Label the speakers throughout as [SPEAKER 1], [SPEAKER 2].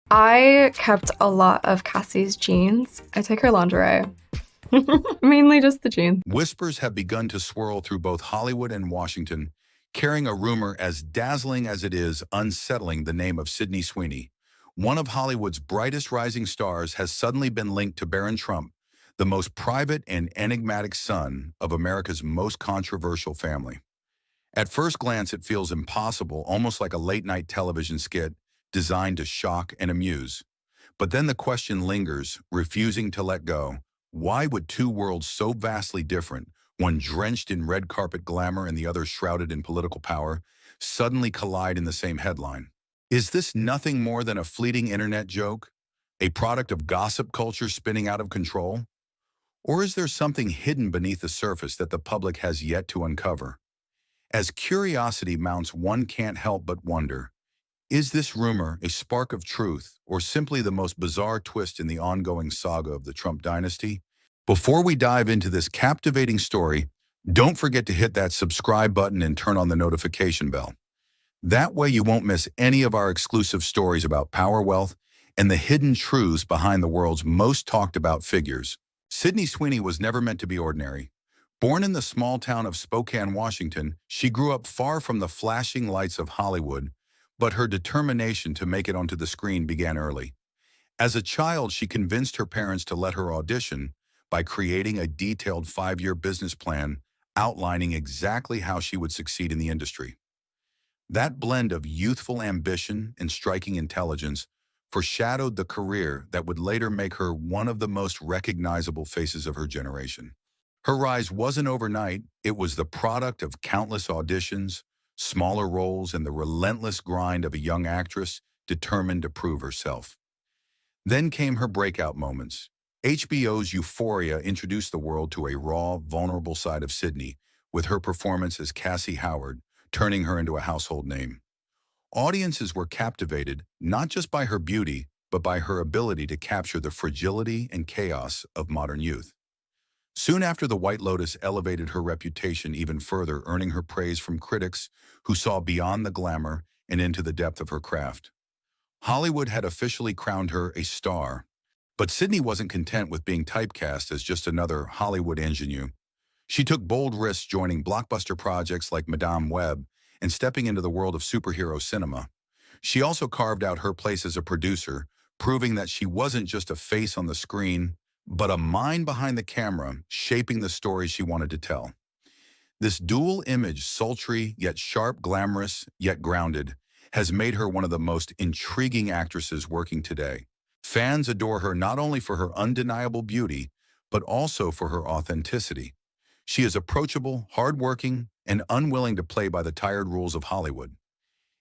[SPEAKER 1] I kept a lot of Cassie's jeans. I take her lingerie. Mainly just the jeans.
[SPEAKER 2] Whispers have begun to swirl through both Hollywood and Washington, carrying a rumor as dazzling as it is unsettling. The name of Sydney Sweeney, one of Hollywood's brightest rising stars, has suddenly been linked to Barron Trump, the most private and enigmatic son of America's most controversial family. At first glance, it feels impossible, almost like a late-night television skit designed to shock and amuse. But then the question lingers, refusing to let go. Why would two worlds so vastly different, one drenched in red carpet glamour and the other shrouded in political power, suddenly collide in the same headline? Is this nothing more than a fleeting internet joke? A product of gossip culture spinning out of control? Or is there something hidden beneath the surface that the public has yet to uncover? As curiosity mounts, one can't help but wonder, is this rumor a spark of truth or simply the most bizarre twist in the ongoing saga of the Trump dynasty? Before we dive into this captivating story, don't forget to hit that subscribe button and turn on the notification bell. That way you won't miss any of our exclusive stories about power, wealth, and the hidden truths behind the world's most talked about figures. Sydney Sweeney was never meant to be ordinary. Born in the small town of Spokane, Washington, she grew up far from the flashing lights of Hollywood, but her determination to make it onto the screen began early. As a child, she convinced her parents to let her audition by creating a detailed 5-year business plan outlining exactly how she would succeed in the industry. That blend of youthful ambition and striking intelligence foreshadowed the career that would later make her one of the most recognizable faces of her generation. Her rise wasn't overnight. It was the product of countless auditions, smaller roles, and the relentless grind of a young actress determined to prove herself. Then came her breakout moments. HBO's Euphoria introduced the world to a raw, vulnerable side of Sydney, with her performance as Cassie Howard, turning her into a household name. Audiences were captivated not just by her beauty, but by her ability to capture the fragility and chaos of modern youth. Soon after, The White Lotus elevated her reputation even further, earning her praise from critics who saw beyond the glamour and into the depth of her craft. Hollywood had officially crowned her a star, but Sydney wasn't content with being typecast as just another Hollywood ingenue. She took bold risks, joining blockbuster projects like Madame Web and stepping into the world of superhero cinema. She also carved out her place as a producer, proving that she wasn't just a face on the screen, but a mind behind the camera, shaping the stories she wanted to tell. This dual image, sultry yet sharp, glamorous yet grounded, has made her one of the most intriguing actresses working today. Fans adore her not only for her undeniable beauty, but also for her authenticity. She is approachable, hardworking, and unwilling to play by the tired rules of Hollywood.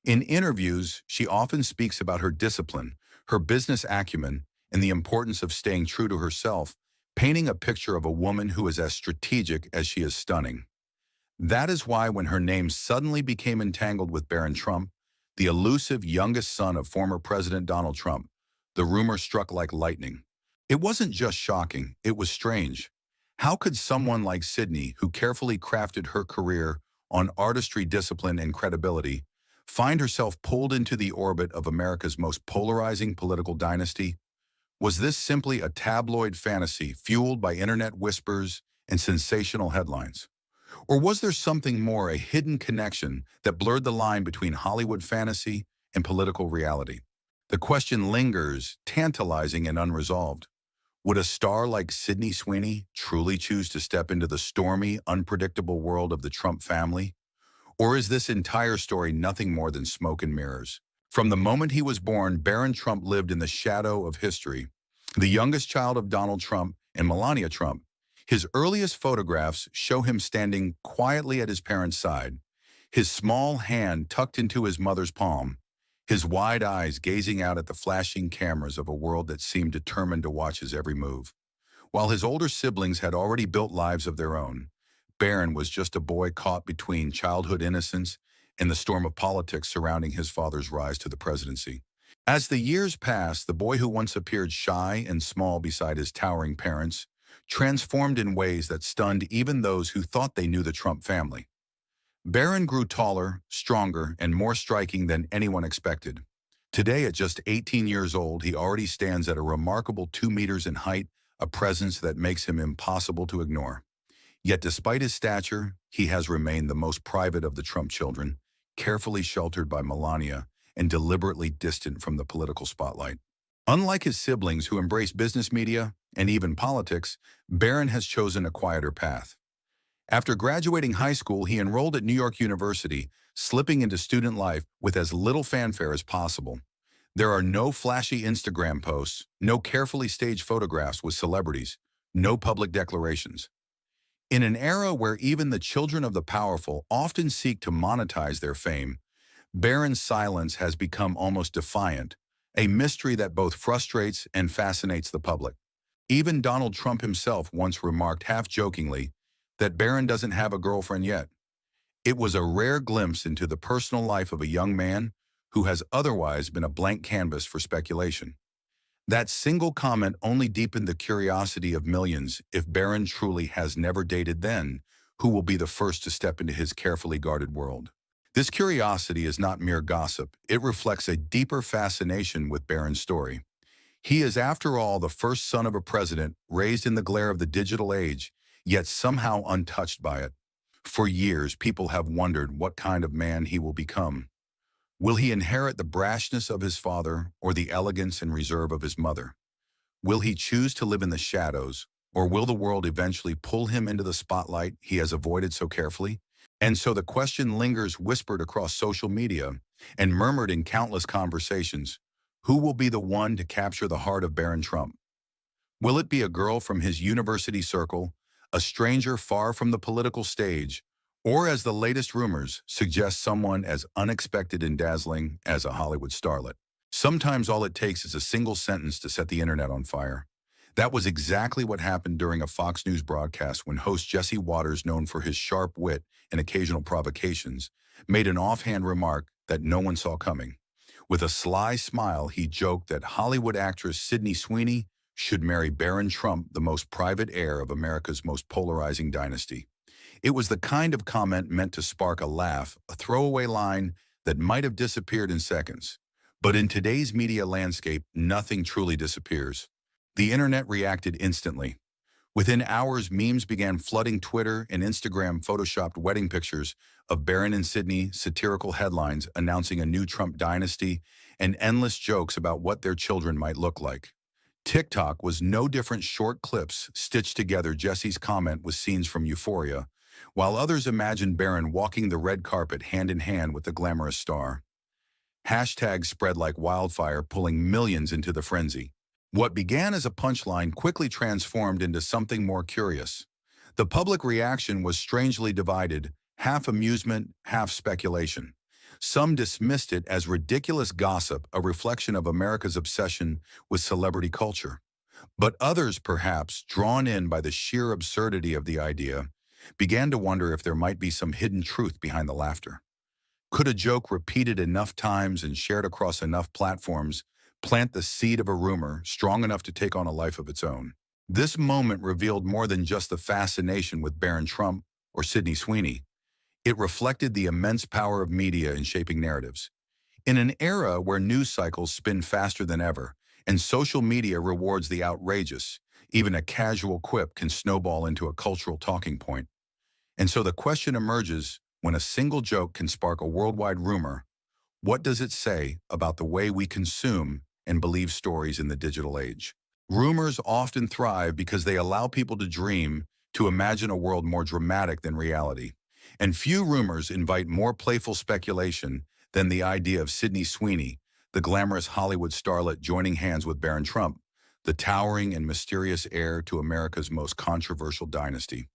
[SPEAKER 2] In interviews, she often speaks about her discipline, her business acumen, and the importance of staying true to herself, painting a picture of a woman who is as strategic as she is stunning. That is why when her name suddenly became entangled with Barron Trump, the elusive youngest son of former President Donald Trump, the rumor struck like lightning. It wasn't just shocking, it was strange. How could someone like Sydney, who carefully crafted her career on artistry, discipline, and credibility, find herself pulled into the orbit of America's most polarizing political dynasty? Was this simply a tabloid fantasy fueled by internet whispers and sensational headlines? Or was there something more, a hidden connection that blurred the line between Hollywood fantasy and political reality? The question lingers, tantalizing and unresolved. Would a star like Sydney Sweeney truly choose to step into the stormy, unpredictable world of the Trump family? Or is this entire story nothing more than smoke and mirrors? From the moment he was born, Barron Trump lived in the shadow of history. The youngest child of Donald Trump and Melania Trump, his earliest photographs show him standing quietly at his parents' side, his small hand tucked into his mother's palm, his wide eyes gazing out at the flashing cameras of a world that seemed determined to watch his every move. While his older siblings had already built lives of their own, Barron was just a boy caught between childhood innocence and the storm of politics surrounding his father's rise to the presidency. As the years passed, the boy who once appeared shy and small beside his towering parents transformed in ways that stunned even those who thought they knew the Trump family. Barron grew taller, stronger, and more striking than anyone expected. Today, at just 18 years old, he already stands at a remarkable 2 meters in height, a presence that makes him impossible to ignore. Yet despite his stature, he has remained the most private of the Trump children, carefully sheltered by Melania and deliberately distant from the political spotlight. Unlike his siblings who embrace business media and even politics, Barron has chosen a quieter path. After graduating high school, he enrolled at New York University, slipping into student life with as little fanfare as possible. There are no flashy Instagram posts, no carefully staged photographs with celebrities, no public declarations. In an era where even the children of the powerful often seek to monetize their fame, Barron's silence has become almost defiant, a mystery that both frustrates and fascinates the public. Even Donald Trump himself once remarked half-jokingly that Barron doesn't have a girlfriend yet. It was a rare glimpse into the personal life of a young man who has otherwise been a blank canvas for speculation. That single comment only deepened the curiosity of millions. If Barron truly has never dated, then who will be the first to step into his carefully guarded world? This curiosity is not mere gossip. It reflects a deeper fascination with Barron's story. He is, after all, the first son of a president raised in the glare of the digital age, yet somehow untouched by it. For years, people have wondered what kind of man he will become. Will he inherit the brashness of his father or the elegance and reserve of his mother? Will he choose to live in the shadows, or will the world eventually pull him into the spotlight he has avoided so carefully? And so the question lingers, whispered across social media and murmured in countless conversations. Who will be the one to capture the heart of Barron Trump? Will it be a girl from his university circle, a stranger far from the political stage, or, as the latest rumors suggest, someone as unexpected and dazzling as a Hollywood starlet? Sometimes all it takes is a single sentence to set the internet on fire. That was exactly what happened during a Fox News broadcast when host Jesse Waters, known for his sharp wit and occasional provocations, made an offhand remark that no one saw coming. With a sly smile, he joked that Hollywood actress Sydney Sweeney should marry Barron Trump, the most private heir of America's most polarizing dynasty. It was the kind of comment meant to spark a laugh, a throwaway line that might have disappeared in seconds. But in today's media landscape, nothing truly disappears. The internet reacted instantly. Within hours, memes began flooding Twitter, and Instagram photoshopped wedding pictures of Barron and Sydney, satirical headlines announcing a new Trump dynasty, and endless jokes about what their children might look like. TikTok was no different. Short clips stitched together Jesse's comment with scenes from Euphoria, while others imagined Barron walking the red carpet hand in hand with the glamorous star. Hashtags spread like wildfire, pulling millions into the frenzy. What began as a punchline quickly transformed into something more curious. The public reaction was strangely divided, half amusement, half speculation. Some dismissed it as ridiculous gossip, a reflection of America's obsession with celebrity culture. But others, perhaps drawn in by the sheer absurdity of the idea, began to wonder if there might be some hidden truth behind the laughter. Could a joke repeated enough times and shared across enough platforms plant the seed of a rumor strong enough to take on a life of its own? This moment revealed more than just the fascination with Barron Trump or Sydney Sweeney. It reflected the immense power of media in shaping narratives. In an era where news cycles spin faster than ever, and social media rewards the outrageous, even a casual quip can snowball into a cultural talking point. And so the question emerges, when a single joke can spark a worldwide rumor, what does it say about the way we consume and believe stories in the digital age? Rumors often thrive because they allow people to dream, to imagine a world more dramatic than reality. And few rumors invite more playful speculation than the idea of Sydney Sweeney, the glamorous Hollywood starlet, joining hands with Barron Trump, the towering and mysterious heir to America's most controversial dynasty.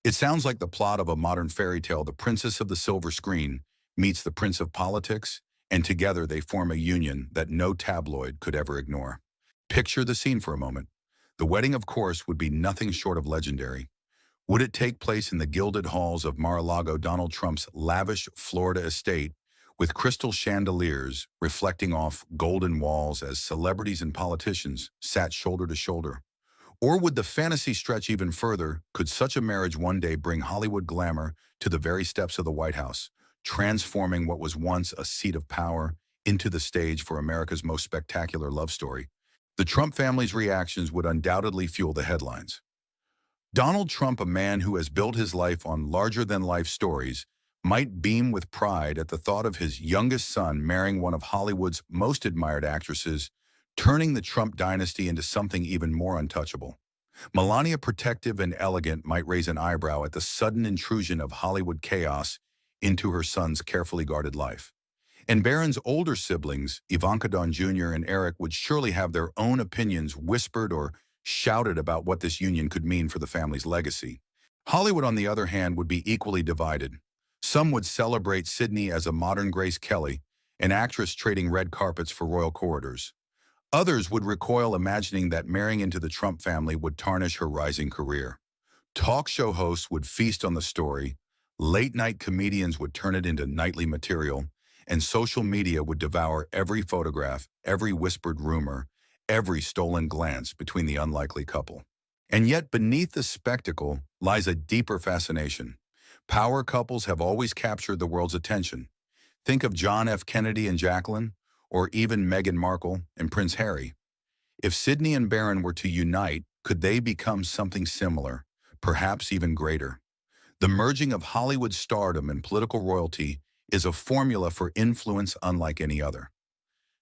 [SPEAKER 2] It sounds like the plot of a modern fairy tale. The princess of the silver screen meets the prince of politics, and together they form a union that no tabloid could ever ignore. Picture the scene for a moment. The wedding, of course, would be nothing short of legendary. Would it take place in the gilded halls of Mar-a-Lago, Donald Trump's lavish Florida estate, with crystal chandeliers reflecting off golden walls as celebrities and politicians sat shoulder to shoulder? Or would the fantasy stretch even further? Could such a marriage one day bring Hollywood glamour to the very steps of the White House, transforming what was once a seat of power into the stage for America's most spectacular love story, the Trump family's reactions would undoubtedly fuel the headlines. Donald Trump, a man who has built his life on larger-than-life stories, might beam with pride at the thought of his youngest son marrying one of Hollywood's most admired actresses, turning the Trump dynasty into something even more untouchable. Melania, protective and elegant, might raise an eyebrow at the sudden intrusion of Hollywood chaos into her son's carefully guarded life. And Barron's older siblings, Ivanka Don Jr. and Eric, would surely have their own opinions whispered or shouted about what this union could mean for the family's legacy. Hollywood, on the other hand, would be equally divided. Some would celebrate Sydney as a modern Grace Kelly, an actress trading red carpets for royal corridors. Others would recoil, imagining that marrying into the Trump family would tarnish her rising career. Talk show hosts would feast on the story, late-night comedians would turn it into nightly material, and social media would devour every photograph, every whispered rumor, every stolen glance between the unlikely couple. And yet beneath the spectacle lies a deeper fascination. Power couples have always captured the world's attention. Think of John F. Kennedy and Jacqueline, or even Meghan Markle and Prince Harry. If Sydney and Barron were to unite, could they become something similar, perhaps even greater? The merging of Hollywood stardom and political royalty is a formula for influence unlike any other.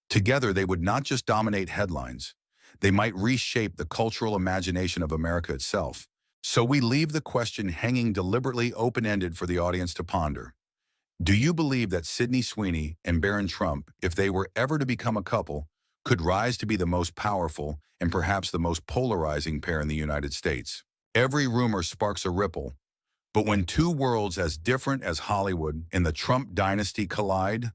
[SPEAKER 2] Together, they would not just dominate headlines, they might reshape the cultural imagination of America itself. So we leave the question hanging deliberately open-ended for the audience to ponder. Do you believe that Sydney Sweeney and Barron Trump, if they were ever to become a couple, could rise to be the most powerful and perhaps the most polarizing pair in the United States? Every rumor sparks a ripple, but when two worlds as different as Hollywood and the Trump dynasty collide,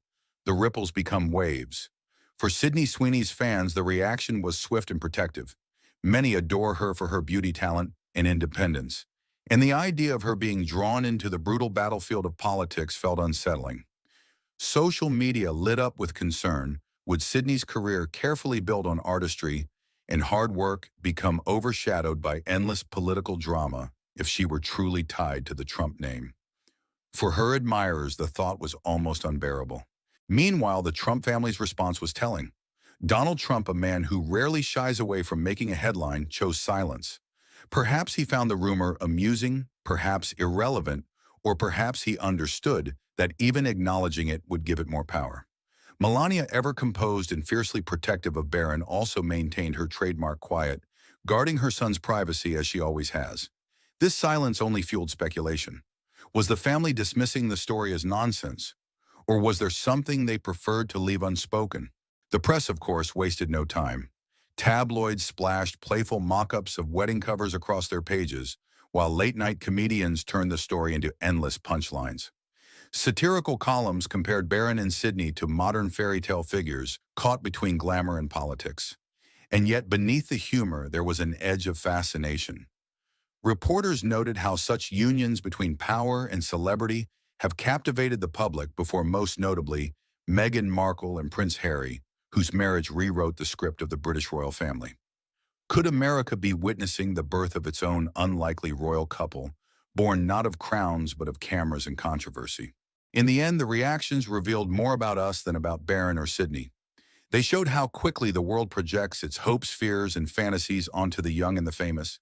[SPEAKER 2] the ripples become waves. For Sydney Sweeney's fans, the reaction was swift and protective. Many adore her for her beauty, talent, and independence, and the idea of her being drawn into the brutal battlefield of politics felt unsettling. Social media lit up with concern. Would Sydney's career, carefully built on artistry and hard work, become overshadowed by endless political drama if she were truly tied to the Trump name? For her admirers, the thought was almost unbearable. Meanwhile, the Trump family's response was telling. Donald Trump, a man who rarely shies away from making a headline, chose silence. Perhaps he found the rumor amusing, perhaps irrelevant, or perhaps he understood that even acknowledging it would give it more power. Melania, ever composed and fiercely protective of Barron, also maintained her trademark quiet, guarding her son's privacy as she always has. This silence only fueled speculation. Was the family dismissing the story as nonsense? Or was there something they preferred to leave unspoken? The press, of course, wasted no time. Tabloids splashed playful mock-ups of wedding covers across their pages, while late-night comedians turned the story into endless punchlines. Satirical columns compared Barron and Sydney to modern fairy tale figures caught between glamour and politics. And yet beneath the humor, there was an edge of fascination. Reporters noted how such unions between power and celebrity have captivated the public, before most notably Meghan Markle and Prince Harry, whose marriage rewrote the script of the British royal family. Could America be witnessing the birth of its own unlikely royal couple, born not of crowns but of cameras and controversy? In the end, the reactions revealed more about us than about Barron or Sydney. They showed how quickly the world projects its hopes, fears, and fantasies onto the young and the famous.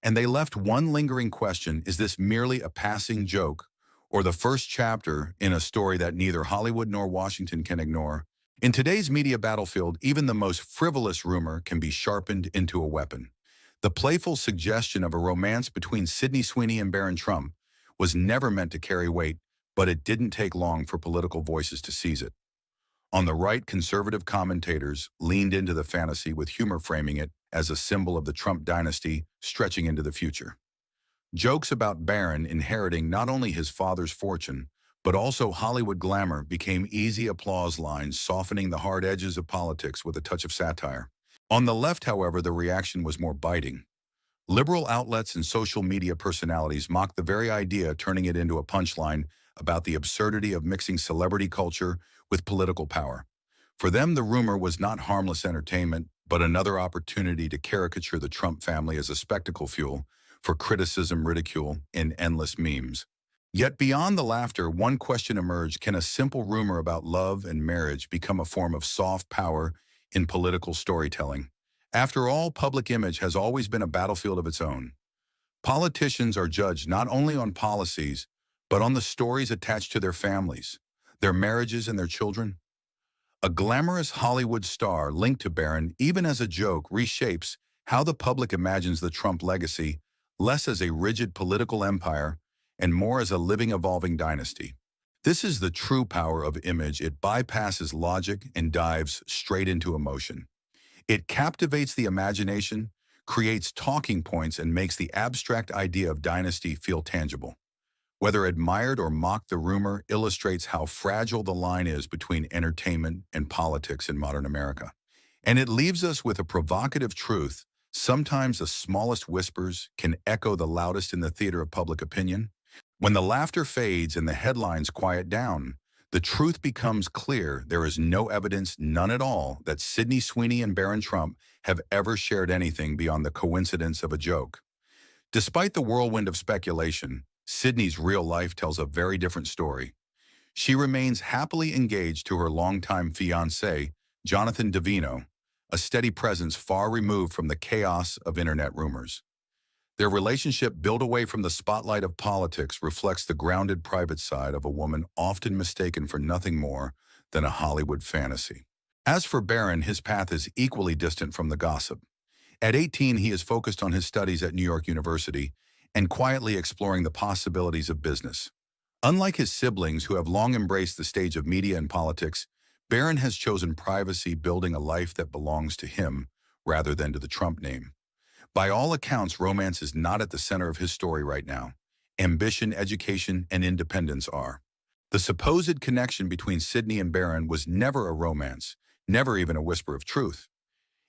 [SPEAKER 2] And they left one lingering question: is this merely a passing joke, or the first chapter in a story that neither Hollywood nor Washington can ignore? In today's media battlefield, even the most frivolous rumor can be sharpened into a weapon. The playful suggestion of a romance between Sydney Sweeney and Barron Trump was never meant to carry weight, but it didn't take long for political voices to seize it. On the right, conservative commentators leaned into the fantasy, with humor framing it as a symbol of the Trump dynasty stretching into the future. Jokes about Barron inheriting not only his father's fortune, but also Hollywood glamour became easy applause lines, softening the hard edges of politics with a touch of satire. On the left, however, the reaction was more biting. Liberal outlets and social media personalities mocked the very idea, turning it into a punchline about the absurdity of mixing celebrity culture with political power. For them, the rumor was not harmless entertainment, but another opportunity to caricature the Trump family as a spectacle fuel for criticism, ridicule, and endless memes. Yet beyond the laughter, one question emerged: can a simple rumor about love and marriage become a form of soft power in political storytelling? After all, public image has always been a battlefield of its own. Politicians are judged not only on policies, but on the stories attached to their families, their marriages, and their children. A glamorous Hollywood star linked to Barron, even as a joke, reshapes how the public imagines the Trump legacy, less as a rigid political empire and more as a living, evolving dynasty. This is the true power of image. It bypasses logic and dives straight into emotion. It captivates the imagination, creates talking points, and makes the abstract idea of dynasty feel tangible. Whether admired or mocked, the rumor illustrates how fragile the line is between entertainment and politics in modern America. And it leaves us with a provocative truth: sometimes the smallest whispers can echo the loudest in the theater of public opinion. When the laughter fades and the headlines quiet down, the truth becomes clear: there is no evidence, none at all, that Sydney Sweeney and Barron Trump have ever shared anything beyond the coincidence of a joke. Despite the whirlwind of speculation, Sydney's real life tells a very different story. She remains happily engaged to her longtime fiancé, Jonathan Davino, a steady presence far removed from the chaos of internet rumors. Their relationship, built away from the spotlight of politics, reflects the grounded private side of a woman often mistaken for nothing more than a Hollywood fantasy. As for Barron, his path is equally distant from the gossip. At 18, he is focused on his studies at New York University and quietly exploring the possibilities of business. Unlike his siblings, who have long embraced the stage of media and politics, Barron has chosen privacy, building a life that belongs to him rather than to the Trump name. By all accounts, romance is not at the center of his story right now. Ambition, education, and independence are. The supposed connection between Sydney and Barron was never a romance, never even a whisper of truth.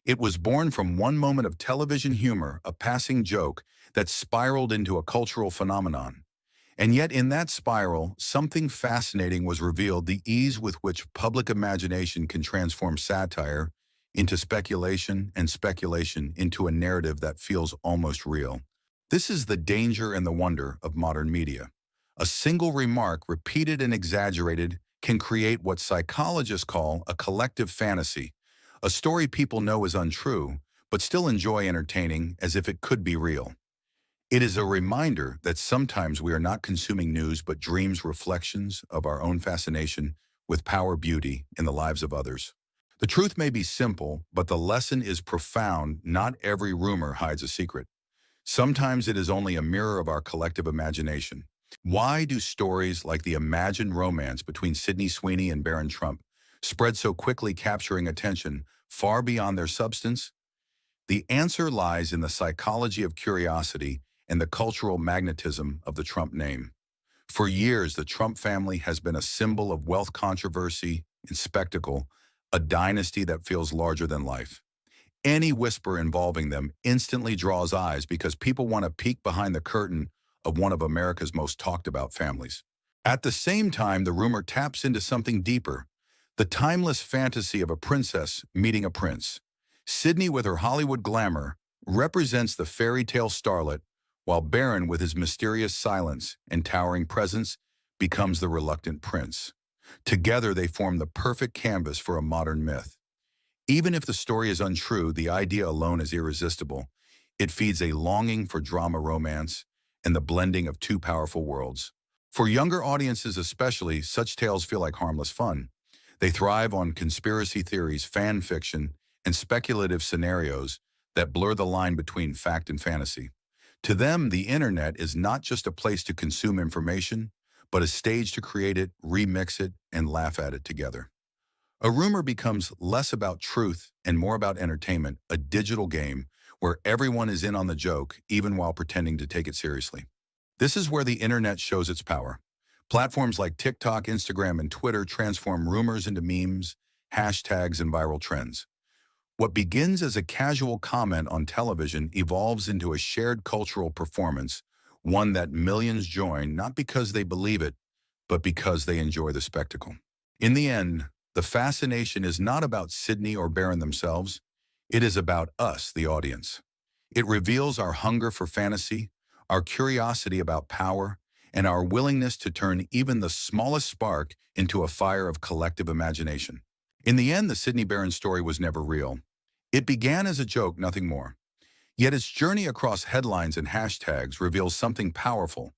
[SPEAKER 2] It was born from one moment of television humor, a passing joke that spiraled into a cultural phenomenon. And yet in that spiral, something fascinating was revealed: the ease with which public imagination can transform satire into speculation, and speculation into a narrative that feels almost real. This is the danger and the wonder of modern media. A single remark, repeated and exaggerated, can create what psychologists call a collective fantasy, a story people know is untrue, but still enjoy entertaining as if it could be real. It is a reminder that sometimes we are not consuming news but dreams, reflections of our own fascination with power, beauty, in the lives of others. The truth may be simple, but the lesson is profound. Not every rumor hides a secret. Sometimes it is only a mirror of our collective imagination. Why do stories like the imagined romance between Sydney Sweeney and Barron Trump spread so quickly, capturing attention far beyond their substance? The answer lies in the psychology of curiosity and the cultural magnetism of the Trump name. For years, the Trump family has been a symbol of wealth, controversy, and spectacle, a dynasty that feels larger than life. Any whisper involving them instantly draws eyes because people want to peek behind the curtain of one of America's most talked about families. At the same time, the rumor taps into something deeper: the timeless fantasy of a princess meeting a prince. Sydney, with her Hollywood glamour, represents the fairy tale starlet, while Barron, with his mysterious silence and towering presence, becomes the reluctant prince. Together, they form the perfect canvas for a modern myth. Even if the story is untrue, the idea alone is irresistible. It feeds a longing for drama, romance, and the blending of two powerful worlds. For younger audiences especially, such tales feel like harmless fun. They thrive on conspiracy theories, fan fiction, and speculative scenarios that blur the line between fact and fantasy. To them, the internet is not just a place to consume information, but a stage to create it, remix it, and laugh at it together. A rumor becomes less about truth and more about entertainment, a digital game where everyone is in on the joke, even while pretending to take it seriously. This is where the internet shows its power. Platforms like TikTok, Instagram, and Twitter transform rumors into memes, hashtags, and viral trends. What begins as a casual comment on television evolves into a shared cultural performance, one that millions join not because they believe it, but because they enjoy the spectacle. In the end, the fascination is not about Sydney or Barron themselves. It is about us, the audience. It reveals our hunger for fantasy, our curiosity about power, and our willingness to turn even the smallest spark into a fire of collective imagination. In the end, the Sydney Barron story was never real. It began as a joke, nothing more. Yet its journey across headlines and hashtags reveals something powerful: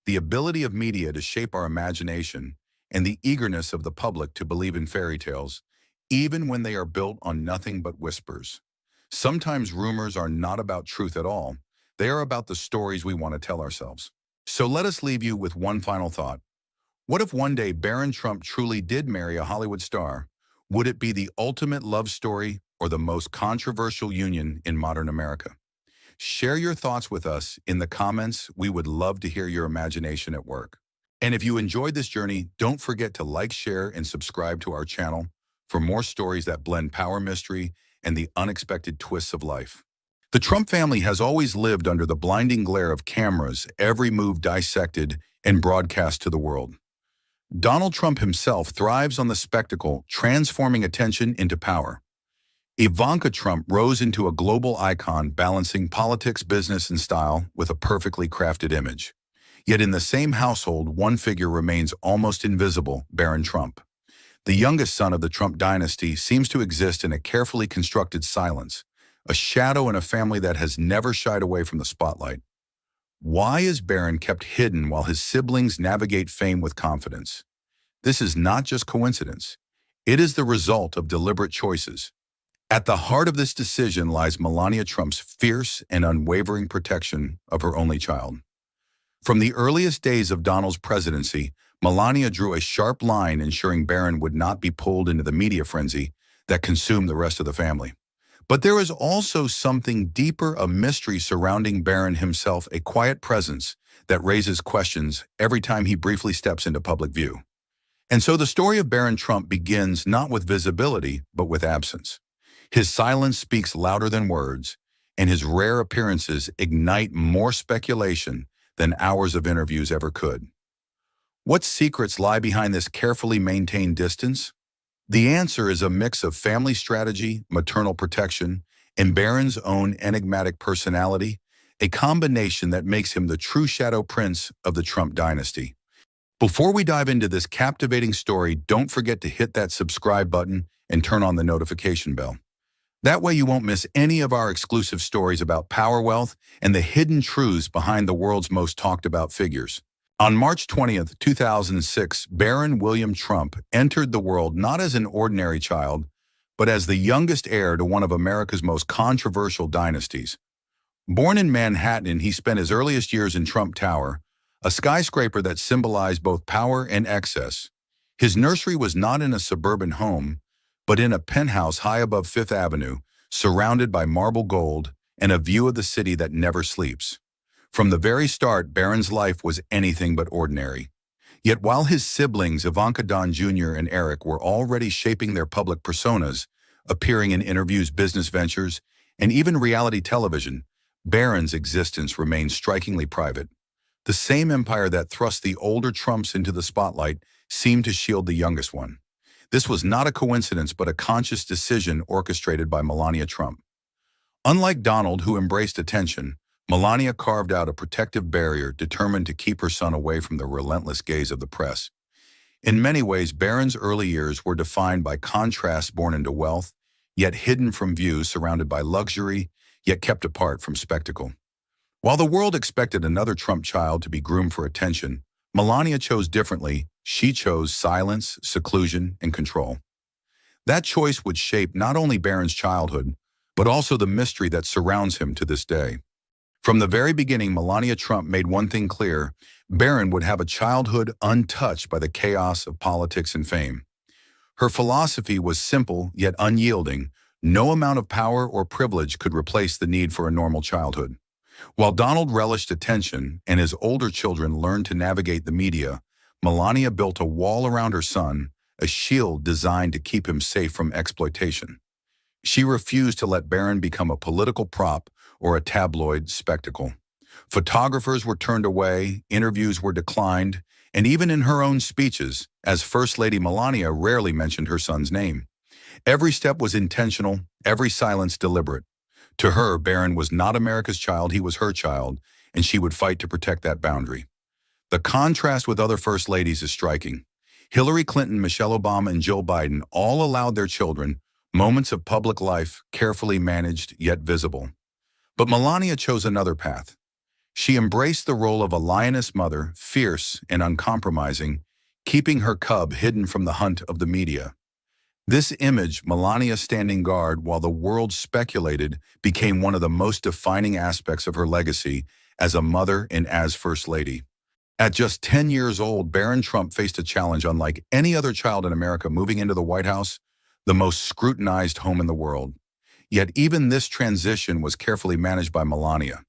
[SPEAKER 2] the ability of media to shape our imagination and the eagerness of the public to believe in fairy tales, even when they are built on nothing but whispers. Sometimes rumors are not about truth at all. They are about the stories we want to tell ourselves. So let us leave you with one final thought. What if one day Barron Trump truly did marry a Hollywood star? Would it be the ultimate love story or the most controversial union in modern America? Share your thoughts with us in the comments. We would love to hear your imagination at work. And if you enjoyed this journey, don't forget to like, share, and subscribe to our channel for more stories that blend power mystery and the unexpected twists of life. The Trump family has always lived under the blinding glare of cameras, every move dissected and broadcast to the world. Donald Trump himself thrives on the spectacle, transforming attention into power. Ivanka Trump rose into a global icon, balancing politics, business, and style with a perfectly crafted image. Yet in the same household, one figure remains almost invisible: Barron Trump. The youngest son of the Trump dynasty seems to exist in a carefully constructed silence, a shadow in a family that has never shied away from the spotlight. Why is Barron kept hidden while his siblings navigate fame with confidence? This is not just coincidence. It is the result of deliberate choices. At the heart of this decision lies Melania Trump's fierce and unwavering protection of her only child. From the earliest days of Donald's presidency, Melania drew a sharp line, ensuring Barron would not be pulled into the media frenzy that consumed the rest of the family. But there is also something deeper, a mystery surrounding Barron himself, a quiet presence that raises questions every time he briefly steps into public view. And so the story of Barron Trump begins not with visibility, but with absence. His silence speaks louder than words, and his rare appearances ignite more speculation than hours of interviews ever could. What secrets lie behind this carefully maintained distance? The answer is a mix of family strategy, maternal protection, and Barron's own enigmatic personality, a combination that makes him the true shadow prince of the Trump dynasty. Before we dive into this captivating story, don't forget to hit that subscribe button and turn on the notification bell. That way you won't miss any of our exclusive stories about power, wealth, and the hidden truths behind the world's most talked about figures. On March 20th, 2006, Barron William Trump entered the world not as an ordinary child, but as the youngest heir to one of America's most controversial dynasties. Born in Manhattan, he spent his earliest years in Trump Tower, a skyscraper that symbolized both power and excess. His nursery was not in a suburban home, but in a penthouse high above Fifth Avenue, surrounded by marble gold and a view of the city that never sleeps. From the very start, Barron's life was anything but ordinary. Yet while his siblings, Ivanka, Don Jr., and Eric, were already shaping their public personas, appearing in interviews, business ventures, and even reality television, Barron's existence remained strikingly private. The same empire that thrust the older Trumps into the spotlight seemed to shield the youngest one. This was not a coincidence, but a conscious decision orchestrated by Melania Trump. Unlike Donald, who embraced attention, Melania carved out a protective barrier, determined to keep her son away from the relentless gaze of the press. In many ways, Barron's early years were defined by contrasts born into wealth, yet hidden from view, surrounded by luxury, yet kept apart from spectacle. While the world expected another Trump child to be groomed for attention, Melania chose differently. She chose silence, seclusion, and control. That choice would shape not only Barron's childhood, but also the mystery that surrounds him to this day. From the very beginning, Melania Trump made one thing clear: Barron would have a childhood untouched by the chaos of politics and fame. Her philosophy was simple yet unyielding: no amount of power or privilege could replace the need for a normal childhood. While Donald relished attention and his older children learned to navigate the media, Melania built a wall around her son, a shield designed to keep him safe from exploitation. She refused to let Barron become a political prop or a tabloid spectacle. Photographers were turned away, interviews were declined, and even in her own speeches, as First Lady, Melania rarely mentioned her son's name. Every step was intentional, every silence deliberate. To her, Barron was not America's child, he was her child, and she would fight to protect that boundary. The contrast with other first ladies is striking. Hillary Clinton, Michelle Obama, and Jill Biden all allowed their children moments of public life carefully managed yet visible. But Melania chose another path. She embraced the role of a lioness mother, fierce and uncompromising, keeping her cub hidden from the hunt of the media. This image, Melania standing guard while the world speculated, became one of the most defining aspects of her legacy as a mother and as First Lady. At just 10 years old, Barron Trump faced a challenge unlike any other child in America moving into the White House, the most scrutinized home in the world. Yet even this transition was carefully managed by Melania.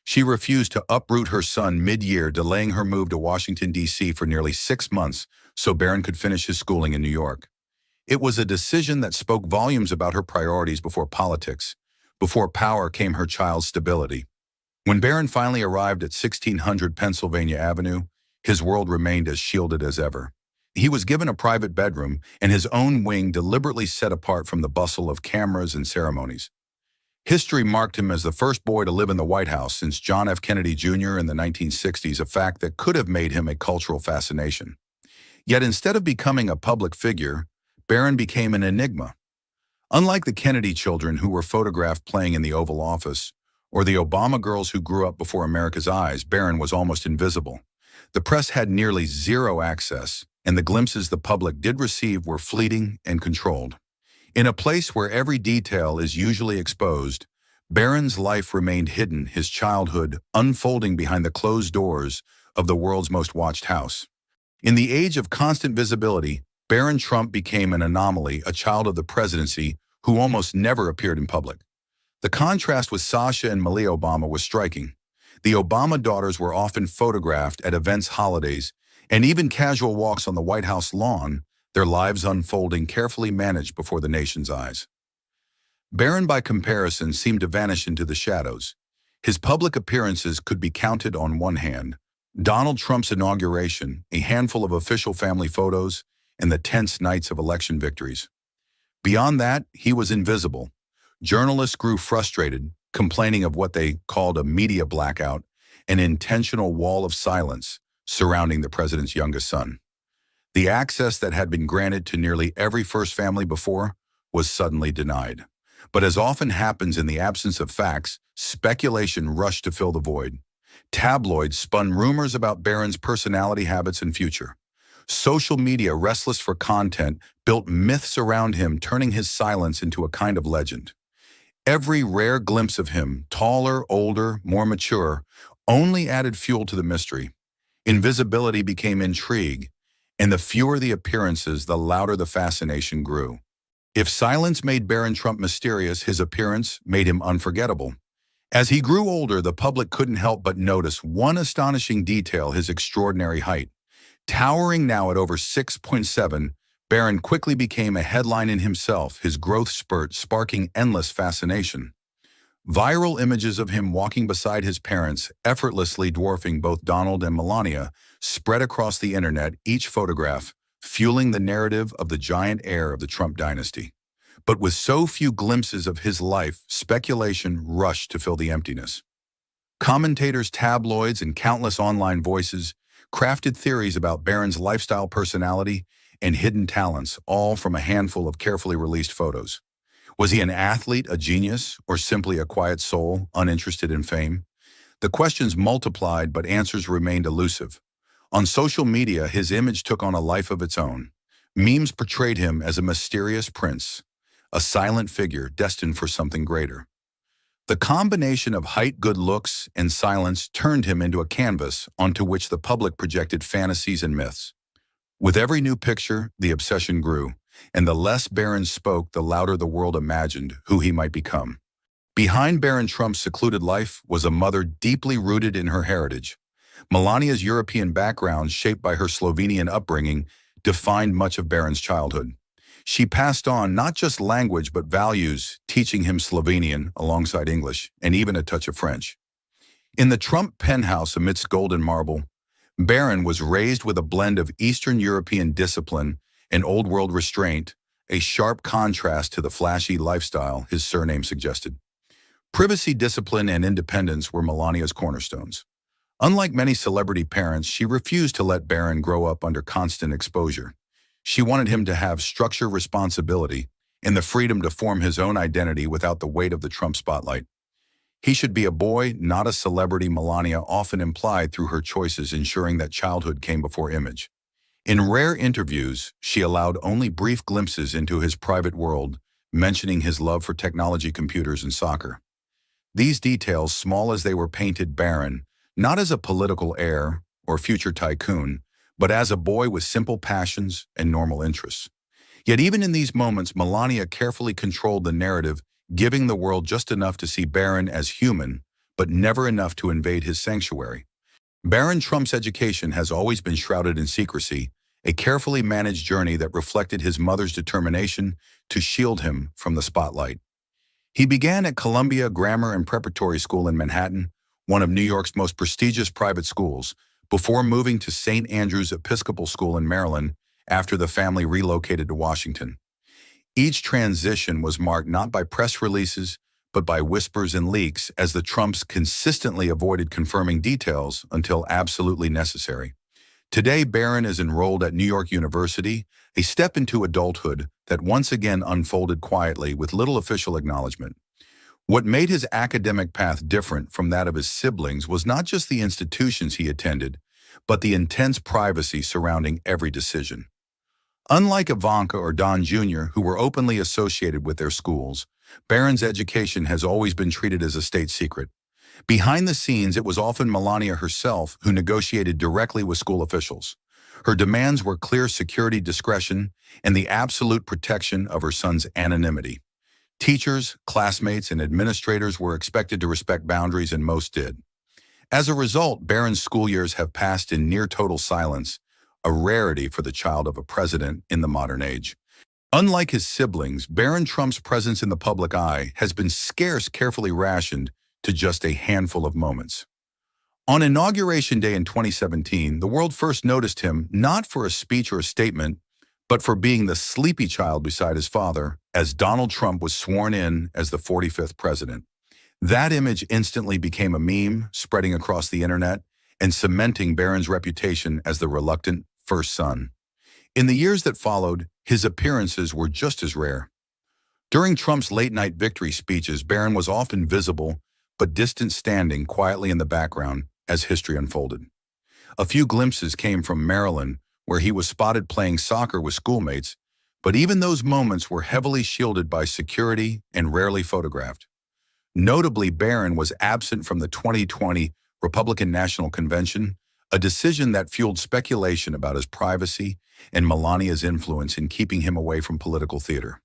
[SPEAKER 2] She refused to uproot her son mid-year, delaying her move to Washington, D.C. for nearly 6 months so Barron could finish his schooling in New York. It was a decision that spoke volumes about her priorities before politics. Before power came her child's stability. When Barron finally arrived at 1600 Pennsylvania Avenue, his world remained as shielded as ever. He was given a private bedroom and his own wing deliberately set apart from the bustle of cameras and ceremonies. History marked him as the first boy to live in the White House since John F. Kennedy Jr. in the 1960s, a fact that could have made him a cultural fascination. Yet instead of becoming a public figure, Barron became an enigma. Unlike the Kennedy children who were photographed playing in the Oval Office, or the Obama girls who grew up before America's eyes, Barron was almost invisible. The press had nearly zero access, and the glimpses the public did receive were fleeting and controlled. In a place where every detail is usually exposed, Barron's life remained hidden, his childhood unfolding behind the closed doors of the world's most watched house. In the age of constant visibility, Barron Trump became an anomaly, a child of the presidency who almost never appeared in public. The contrast with Sasha and Malia Obama was striking. The Obama daughters were often photographed at events, holidays, and even casual walks on the White House lawn, their lives unfolding carefully managed before the nation's eyes. Barron, by comparison, seemed to vanish into the shadows. His public appearances could be counted on one hand. Donald Trump's inauguration, a handful of official family photos, and the tense nights of election victories. Beyond that, he was invisible. Journalists grew frustrated, complaining of what they called a media blackout, an intentional wall of silence surrounding the president's youngest son. The access that had been granted to nearly every first family before was suddenly denied. But as often happens in the absence of facts, speculation rushed to fill the void. Tabloids spun rumors about Barron's personality, habits, and future. Social media, restless for content, built myths around him, turning his silence into a kind of legend. Every rare glimpse of him, taller, older, more mature, only added fuel to the mystery. Invisibility became intrigue, and the fewer the appearances, the louder the fascination grew. If silence made Barron Trump mysterious, his appearance made him unforgettable. As he grew older, the public couldn't help but notice one astonishing detail: his extraordinary height. Towering now at over 6.7, Barron quickly became a headline in himself, his growth spurt sparking endless fascination. Viral images of him walking beside his parents, effortlessly dwarfing both Donald and Melania, spread across the internet, each photograph fueling the narrative of the giant heir of the Trump dynasty. But with so few glimpses of his life, speculation rushed to fill the emptiness. Commentators, tabloids, and countless online voices crafted theories about Barron's lifestyle, personality, and hidden talents, all from a handful of carefully released photos. Was he an athlete, a genius, or simply a quiet soul, uninterested in fame? The questions multiplied, but answers remained elusive. On social media, his image took on a life of its own. Memes portrayed him as a mysterious prince, a silent figure destined for something greater. The combination of height, good looks, and silence turned him into a canvas onto which the public projected fantasies and myths. With every new picture, the obsession grew, and the less Barron spoke, the louder the world imagined who he might become. Behind Barron Trump's secluded life was a mother deeply rooted in her heritage. Melania's European background, shaped by her Slovenian upbringing, defined much of Barron's childhood. She passed on not just language but values, teaching him Slovenian alongside English and even a touch of French. In the Trump penthouse amidst golden marble, Barron was raised with a blend of Eastern European discipline and Old World restraint, a sharp contrast to the flashy lifestyle his surname suggested. Privacy, discipline, and independence were Melania's cornerstones. Unlike many celebrity parents, she refused to let Barron grow up under constant exposure. She wanted him to have structure, responsibility, and the freedom to form his own identity without the weight of the Trump spotlight. He should be a boy, not a celebrity, Melania often implied through her choices, ensuring that childhood came before image. In rare interviews, she allowed only brief glimpses into his private world, mentioning his love for technology, computers, and soccer. These details, small as they were, painted Barron not as a political heir or future tycoon, but as a boy with simple passions and normal interests. Yet even in these moments, Melania carefully controlled the narrative, giving the world just enough to see Barron as human, but never enough to invade his sanctuary. Barron Trump's education has always been shrouded in secrecy, a carefully managed journey that reflected his mother's determination to shield him from the spotlight. He began at Columbia Grammar and Preparatory School in Manhattan, one of New York's most prestigious private schools, before moving to St. Andrew's Episcopal School in Maryland after the family relocated to Washington. Each transition was marked not by press releases, but by whispers and leaks, as the Trumps consistently avoided confirming details until absolutely necessary. Today, Barron is enrolled at New York University, a step into adulthood that once again unfolded quietly with little official acknowledgement. What made his academic path different from that of his siblings was not just the institutions he attended, but the intense privacy surrounding every decision. Unlike Ivanka or Don Jr., who were openly associated with their schools, Barron's education has always been treated as a state secret. Behind the scenes, it was often Melania herself who negotiated directly with school officials. Her demands were clear security, discretion, and the absolute protection of her son's anonymity. Teachers, classmates, and administrators were expected to respect boundaries, and most did. As a result, Barron's school years have passed in near total silence, a rarity for the child of a president in the modern age. Unlike his siblings, Barron Trump's presence in the public eye has been scarce, carefully rationed to just a handful of moments. On Inauguration Day in 2017, the world first noticed him not for a speech or a statement, but for being the sleepy child beside his father as Donald Trump was sworn in as the 45th president. That image instantly became a meme, spreading across the internet and cementing Barron's reputation as the reluctant first son. In the years that followed, his appearances were just as rare. During Trump's late-night victory speeches, Barron was often visible, but distant, standing quietly in the background as history unfolded. A few glimpses came from Maryland, where he was spotted playing soccer with schoolmates, but even those moments were heavily shielded by security and rarely photographed. Notably, Barron was absent from the 2020 Republican National Convention, a decision that fueled speculation about his privacy and Melania's influence in keeping him away from political theater.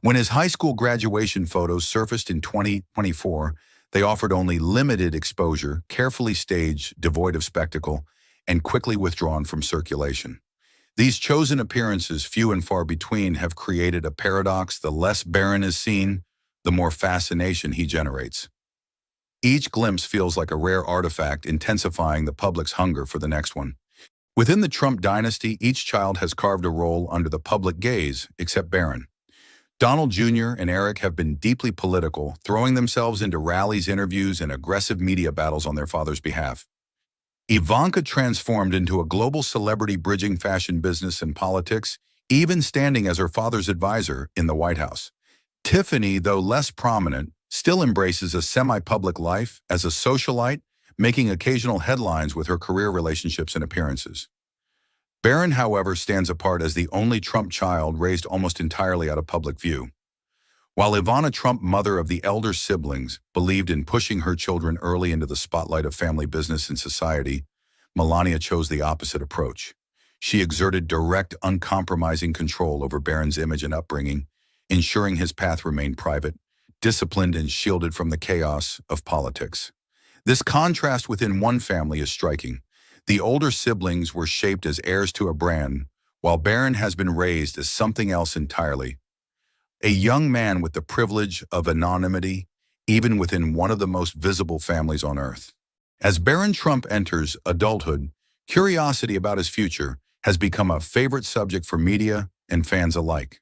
[SPEAKER 2] When his high school graduation photos surfaced in 2024, they offered only limited exposure, carefully staged, devoid of spectacle, and quickly withdrawn from circulation. These chosen appearances, few and far between, have created a paradox. The less Barron is seen, the more fascination he generates. Each glimpse feels like a rare artifact, intensifying the public's hunger for the next one. Within the Trump dynasty, each child has carved a role under the public gaze, except Barron. Donald Jr. and Eric have been deeply political, throwing themselves into rallies, interviews, and aggressive media battles on their father's behalf. Ivanka transformed into a global celebrity, bridging fashion, business, and politics, even standing as her father's advisor in the White House. Tiffany, though less prominent, still embraces a semi-public life as a socialite, making occasional headlines with her career, relationships, and appearances. Barron, however, stands apart as the only Trump child raised almost entirely out of public view. While Ivana Trump, mother of the elder siblings, believed in pushing her children early into the spotlight of family, business, and society, Melania chose the opposite approach. She exerted direct, uncompromising control over Barron's image and upbringing, ensuring his path remained private, disciplined, and shielded from the chaos of politics. This contrast within one family is striking. The older siblings were shaped as heirs to a brand, while Barron has been raised as something else entirely. A young man with the privilege of anonymity, even within one of the most visible families on earth. As Barron Trump enters adulthood, curiosity about his future has become a favorite subject for media and fans alike.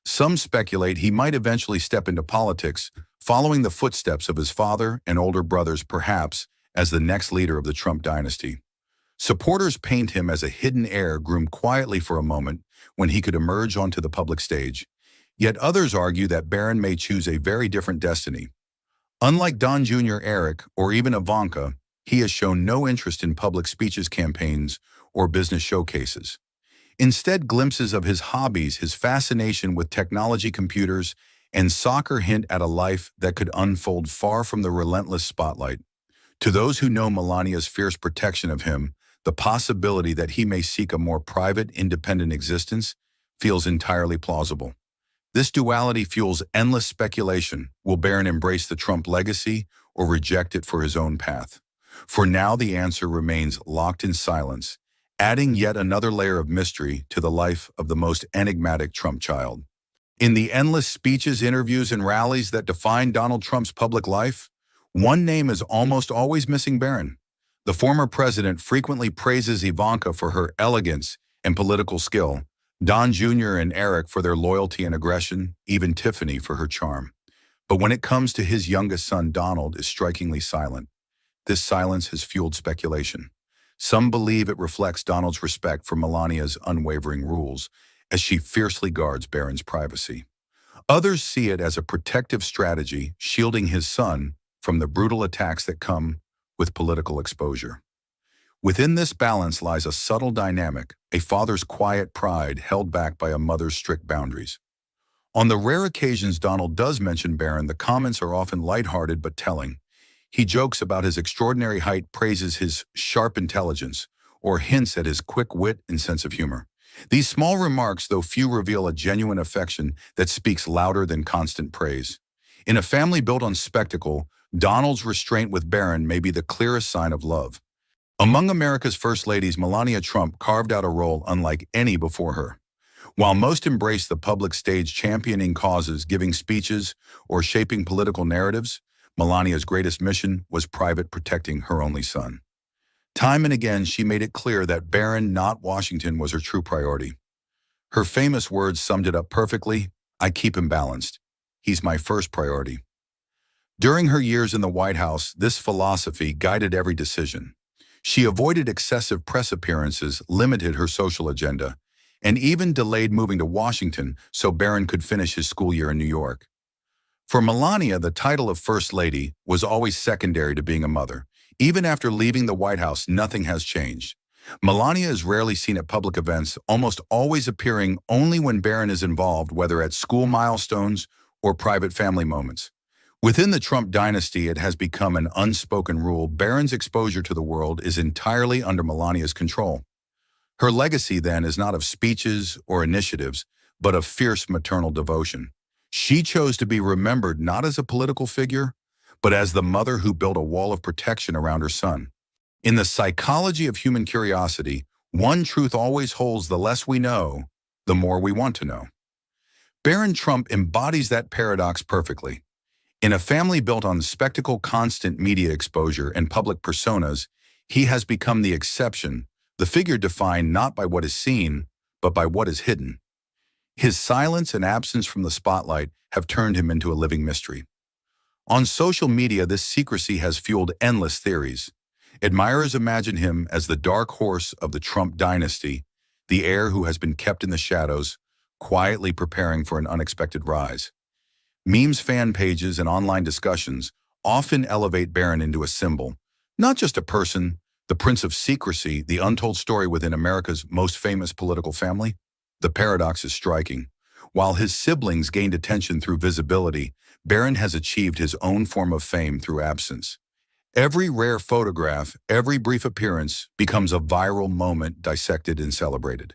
[SPEAKER 2] Some speculate he might eventually step into politics, following the footsteps of his father and older brothers, perhaps as the next leader of the Trump dynasty. Supporters paint him as a hidden heir groomed quietly for a moment when he could emerge onto the public stage. Yet others argue that Barron may choose a very different destiny. Unlike Don Jr. Eric or even Ivanka, he has shown no interest in public speeches campaigns or business showcases. Instead, glimpses of his hobbies, his fascination with technology, computers, and soccer hint at a life that could unfold far from the relentless spotlight. To those who know Melania's fierce protection of him, the possibility that he may seek a more private, independent existence feels entirely plausible. This duality fuels endless speculation. Will Barron embrace the Trump legacy or reject it for his own path? For now, the answer remains locked in silence, adding yet another layer of mystery to the life of the most enigmatic Trump child. In the endless speeches, interviews, and rallies that define Donald Trump's public life, one name is almost always missing: Barron. The former president frequently praises Ivanka for her elegance and political skill, Don Jr. and Eric for their loyalty and aggression, even Tiffany for her charm. But when it comes to his youngest son, Donald is strikingly silent. This silence has fueled speculation. Some believe it reflects Donald's respect for Melania's unwavering rules, as she fiercely guards Barron's privacy. Others see it as a protective strategy, shielding his son from the brutal attacks that come with political exposure. Within this balance lies a subtle dynamic, a father's quiet pride held back by a mother's strict boundaries. On the rare occasions Donald does mention Barron, the comments are often lighthearted but telling. He jokes about his extraordinary height, praises his sharp intelligence, or hints at his quick wit and sense of humor. These small remarks, though few, reveal a genuine affection that speaks louder than constant praise. In a family built on spectacle, Donald's restraint with Barron may be the clearest sign of love. Among America's first ladies, Melania Trump carved out a role unlike any before her. While most embrace the public stage, championing causes, giving speeches, or shaping political narratives, Melania's greatest mission was private, protecting her only son. Time and again, she made it clear that Barron, not Washington, was her true priority. Her famous words summed it up perfectly: "I keep him balanced. He's my first priority." During her years in the White House, this philosophy guided every decision. She avoided excessive press appearances, limited her social agenda, and even delayed moving to Washington so Barron could finish his school year in New York. For Melania, the title of First Lady was always secondary to being a mother. Even after leaving the White House, nothing has changed. Melania is rarely seen at public events, almost always appearing only when Barron is involved, whether at school milestones or private family moments. Within the Trump dynasty, it has become an unspoken rule: Barron's exposure to the world is entirely under Melania's control. Her legacy, then, is not of speeches or initiatives, but of fierce maternal devotion. She chose to be remembered not as a political figure, but as the mother who built a wall of protection around her son. In the psychology of human curiosity, one truth always holds: the less we know, the more we want to know. Barron Trump embodies that paradox perfectly. In a family built on spectacle, constant media exposure, and public personas, he has become the exception, the figure defined not by what is seen, but by what is hidden. His silence and absence from the spotlight have turned him into a living mystery. On social media, this secrecy has fueled endless theories. Admirers imagine him as the dark horse of the Trump dynasty, the heir who has been kept in the shadows, quietly preparing for an unexpected rise. Memes, fan pages, and online discussions often elevate Barron into a symbol, not just a person, the Prince of Secrecy, the untold story within America's most famous political family. The paradox is striking. While his siblings gained attention through visibility, Barron has achieved his own form of fame through absence. Every rare photograph, every brief appearance becomes a viral moment, dissected and celebrated.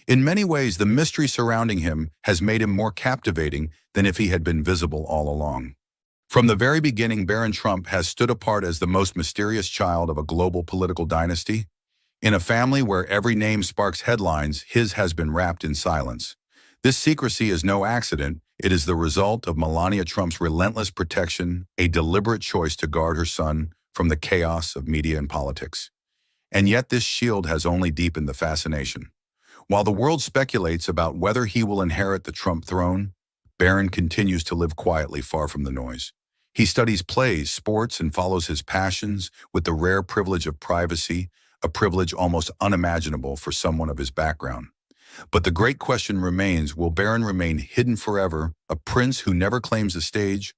[SPEAKER 2] In many ways, the mystery surrounding him has made him more captivating than if he had been visible all along. From the very beginning, Barron Trump has stood apart as the most mysterious child of a global political dynasty. In a family where every name sparks headlines, his has been wrapped in silence. This secrecy is no accident. It is the result of Melania Trump's relentless protection, a deliberate choice to guard her son from the chaos of media and politics. And yet this shield has only deepened the fascination. While the world speculates about whether he will inherit the Trump throne, Barron continues to live quietly, far from the noise. He studies plays, sports, and follows his passions with the rare privilege of privacy, a privilege almost unimaginable for someone of his background. But the great question remains, will Barron remain hidden forever, a prince who never claims the stage?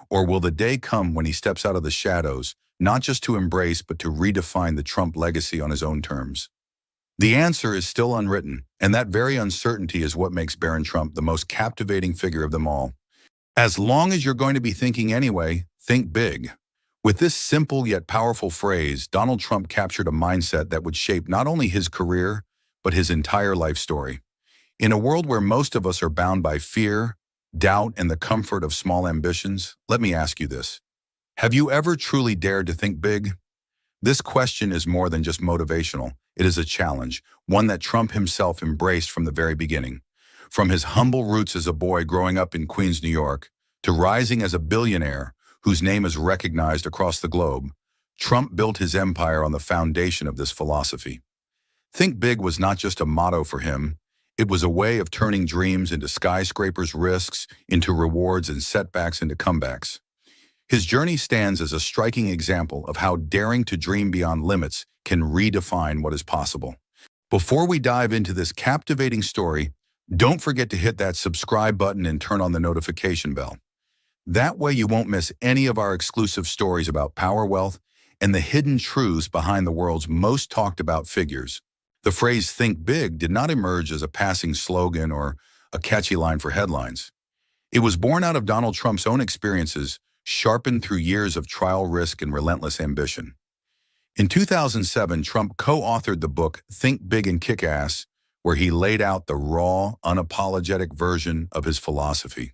[SPEAKER 2] Or will the day come when he steps out of the shadows, not just to embrace, but to redefine the Trump legacy on his own terms? The answer is still unwritten, and that very uncertainty is what makes Barron Trump the most captivating figure of them all. As long as you're going to be thinking anyway, think big. With this simple yet powerful phrase, Donald Trump captured a mindset that would shape not only his career, but his entire life story. In a world where most of us are bound by fear, doubt, and the comfort of small ambitions, let me ask you this. Have you ever truly dared to think big? This question is more than just motivational. It is a challenge, one that Trump himself embraced from the very beginning. From his humble roots as a boy growing up in Queens, New York, to rising as a billionaire whose name is recognized across the globe, Trump built his empire on the foundation of this philosophy. Think big was not just a motto for him. It was a way of turning dreams into skyscrapers, risks into rewards, and setbacks into comebacks. His journey stands as a striking example of how daring to dream beyond limits can redefine what is possible. Before we dive into this captivating story, don't forget to hit that subscribe button and turn on the notification bell. That way you won't miss any of our exclusive stories about power, wealth, and the hidden truths behind the world's most talked about figures. The phrase "think big" did not emerge as a passing slogan or a catchy line for headlines. It was born out of Donald Trump's own experiences, sharpened through years of trial, risk, and relentless ambition. In 2007, Trump co-authored the book Think Big and Kick Ass, where he laid out the raw, unapologetic version of his philosophy.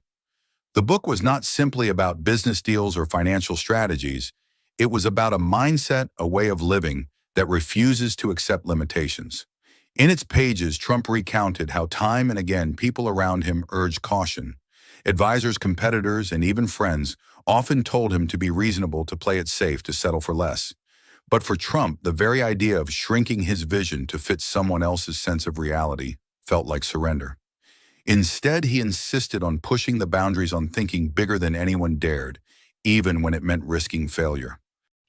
[SPEAKER 2] The book was not simply about business deals or financial strategies. It was about a mindset, a way of living that refuses to accept limitations. In its pages, Trump recounted how time and again people around him urged caution. Advisors, competitors, and even friends often told him to be reasonable, to play it safe, to settle for less. But for Trump, the very idea of shrinking his vision to fit someone else's sense of reality felt like surrender. Instead, he insisted on pushing the boundaries, on thinking bigger than anyone dared, even when it meant risking failure.